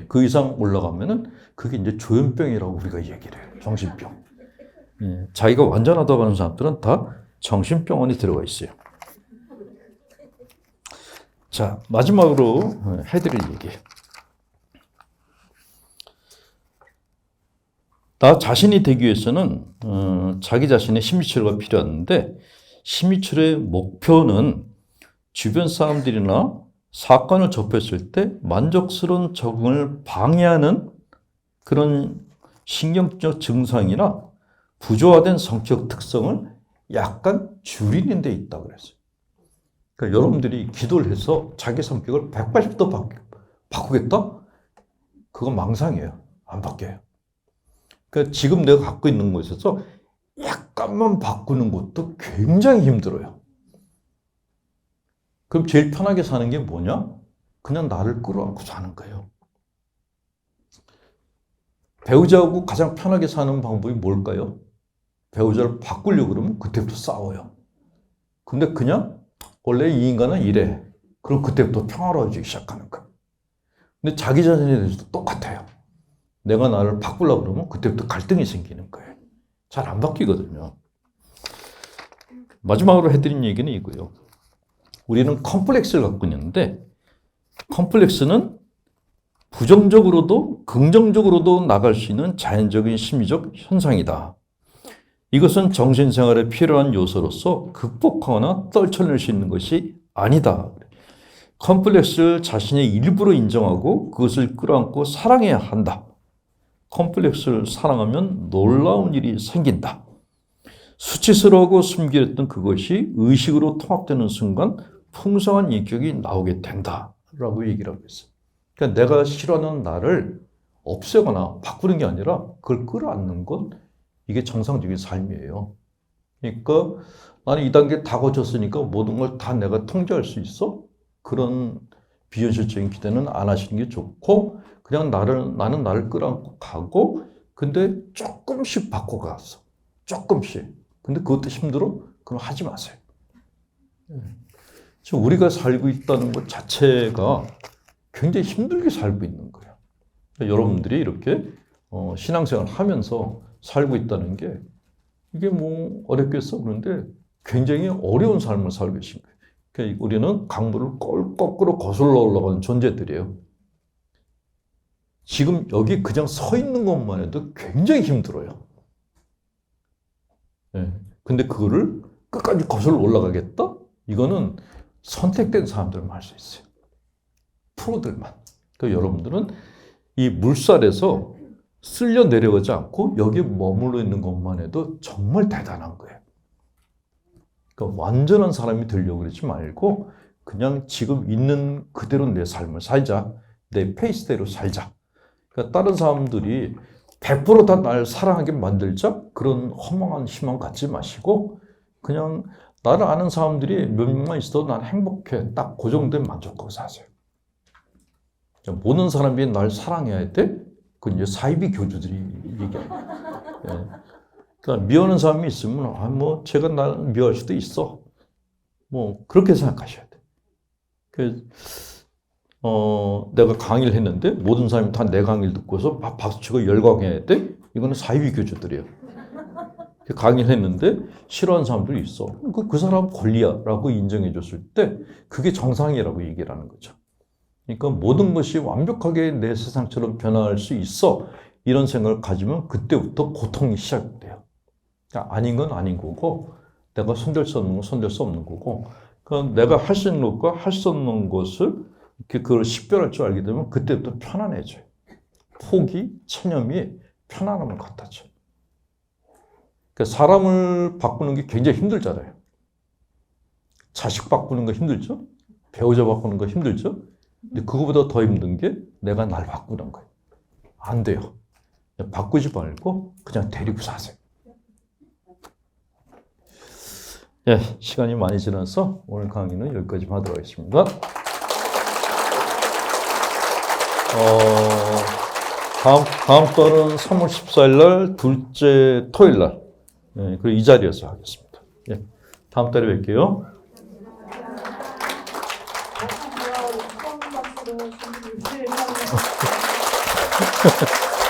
그 이상 올라가면은 그게 이제 조현병이라고 우리가 얘기를 해요. 정신병. 자기가 완전하다고 하는 사람들은 다 정신병원에 들어가 있어요. 자, 마지막으로 해드릴 얘기. 나 자신이 되기 위해서는 자기 자신의 심리치료가 필요한데 심리치료의 목표는 주변 사람들이나 사건을 접했을 때 만족스러운 적응을 방해하는 그런 신경적 증상이나 부조화된 성격 특성을 약간 줄이는 데 있다고 그랬어요. 그러니까 여러분들이 기도를 해서 자기 성격을 180도 바꾸겠다? 그건 망상이에요. 안 바뀌어요. 그러니까 지금 내가 갖고 있는 것에서 약간만 바꾸는 것도 굉장히 힘들어요. 그럼 제일 편하게 사는 게 뭐냐? 그냥 나를 끌어안고 사는 거예요. 배우자하고 가장 편하게 사는 방법이 뭘까요? 배우자를 바꾸려고 그러면 그때부터 싸워요. 근데 그냥 원래 이 인간은 이래. 그럼 그때부터 평화로워지기 시작하는 거예요. 근데 자기 자신에 대해서도 똑같아요. 내가 나를 바꾸려고 그러면 그때부터 갈등이 생기는 거예요. 잘 안 바뀌거든요. 마지막으로 해드린 얘기는 이거예요. 우리는 컴플렉스를 갖고 있는데 컴플렉스는 부정적으로도 긍정적으로도 나갈 수 있는 자연적인 심리적 현상이다. 이것은 정신생활에 필요한 요소로서 극복하거나 떨쳐낼 수 있는 것이 아니다. 컴플렉스를 자신의 일부로 인정하고 그것을 끌어안고 사랑해야 한다. 컴플렉스를 사랑하면 놀라운 일이 생긴다. 수치스러워하고 숨기렸던 그것이 의식으로 통합되는 순간 풍성한 인격이 나오게 된다라고 얘기를 하고 있어요. 그러니까 내가 싫어하는 나를 없애거나 바꾸는 게 아니라 그걸 끌어안는 것, 이게 정상적인 삶이에요. 그러니까 나는 이 단계 다 거쳤으니까 모든 걸 다 내가 통제할 수 있어? 그런 비현실적인 기대는 안 하시는 게 좋고 그냥 나는 나를 끌어안고 가고 근데 조금씩 바꿔갔어. 조금씩. 근데 그것도 힘들어? 그럼 하지 마세요. 지금 우리가 살고 있다는 것 자체가 굉장히 힘들게 살고 있는 거예요. 여러분들이 이렇게 신앙생활을 하면서 살고 있다는 게 이게 뭐 어렵겠어? 그런데 굉장히 어려운 삶을 살고 계신 거예요. 그러니까 우리는 강물을 거꾸로 거슬러 올라가는 존재들이에요. 지금 여기 그냥 서 있는 것만 해도 굉장히 힘들어요. 근데 그거를 끝까지 거슬러 올라가겠다? 이거는 선택된 사람들만 할 수 있어요. 프로들만. 그러니까 여러분들은 이 물살에서 쓸려 내려가지 않고 여기에 머물러 있는 것만 해도 정말 대단한 거예요. 그러니까 완전한 사람이 되려고 그러지 말고 그냥 지금 있는 그대로 내 삶을 살자. 내 페이스대로 살자. 그러니까 다른 사람들이 100% 다 날 사랑하게 만들자? 그런 허망한 희망 갖지 마시고 그냥 나를 아는 사람들이 몇 명만 있어도 난 행복해. 딱 그 정도에 만족하고 사세요. 모든 사람이 날 사랑해야 돼? 그건 이제 사이비 교주들이 얘기해요. 그러니까 미워하는 사람이 있으면 뭐 제가 날 미워할 수도 있어. 뭐 그렇게 생각하셔야 돼. 내가 강의를 했는데 모든 사람이 다 내 강의를 듣고서 박수치고 열광해야 돼? 이거는 사이비 교주들이에요. 강의를 했는데 싫어하는 사람들이 있어. 그 사람 권리야라고 인정해 줬을 때 그게 정상이라고 얘기를 하는 거죠. 그러니까 모든 것이 완벽하게 내 세상처럼 변화할 수 있어. 이런 생각을 가지면 그때부터 고통이 시작돼요. 그러니까 아닌 건 아닌 거고 내가 손댈 수 없는 건 손댈 수 없는 거고 그러니까 내가 할 수 있는 것과 할 수 없는 것을 이렇게 그걸 식별할 줄 알게 되면 그때부터 편안해져요. 포기, 체념이 편안함을 갖다 줘요. 그러니까 사람을 바꾸는 게 굉장히 힘들잖아요. 자식 바꾸는 거 힘들죠? 배우자 바꾸는 거 힘들죠? 근데 그거보다 더 힘든 게 내가 날 바꾸는 거예요. 안 돼요. 바꾸지 말고 그냥 데리고 사세요. 예, 시간이 많이 지나서 오늘 강의는 여기까지 하도록 하겠습니다. 다음 달은 3월 14일 날 둘째 토요일 날 그리고 이 자리에서 하겠습니다. 예, 다음 달에 뵐게요.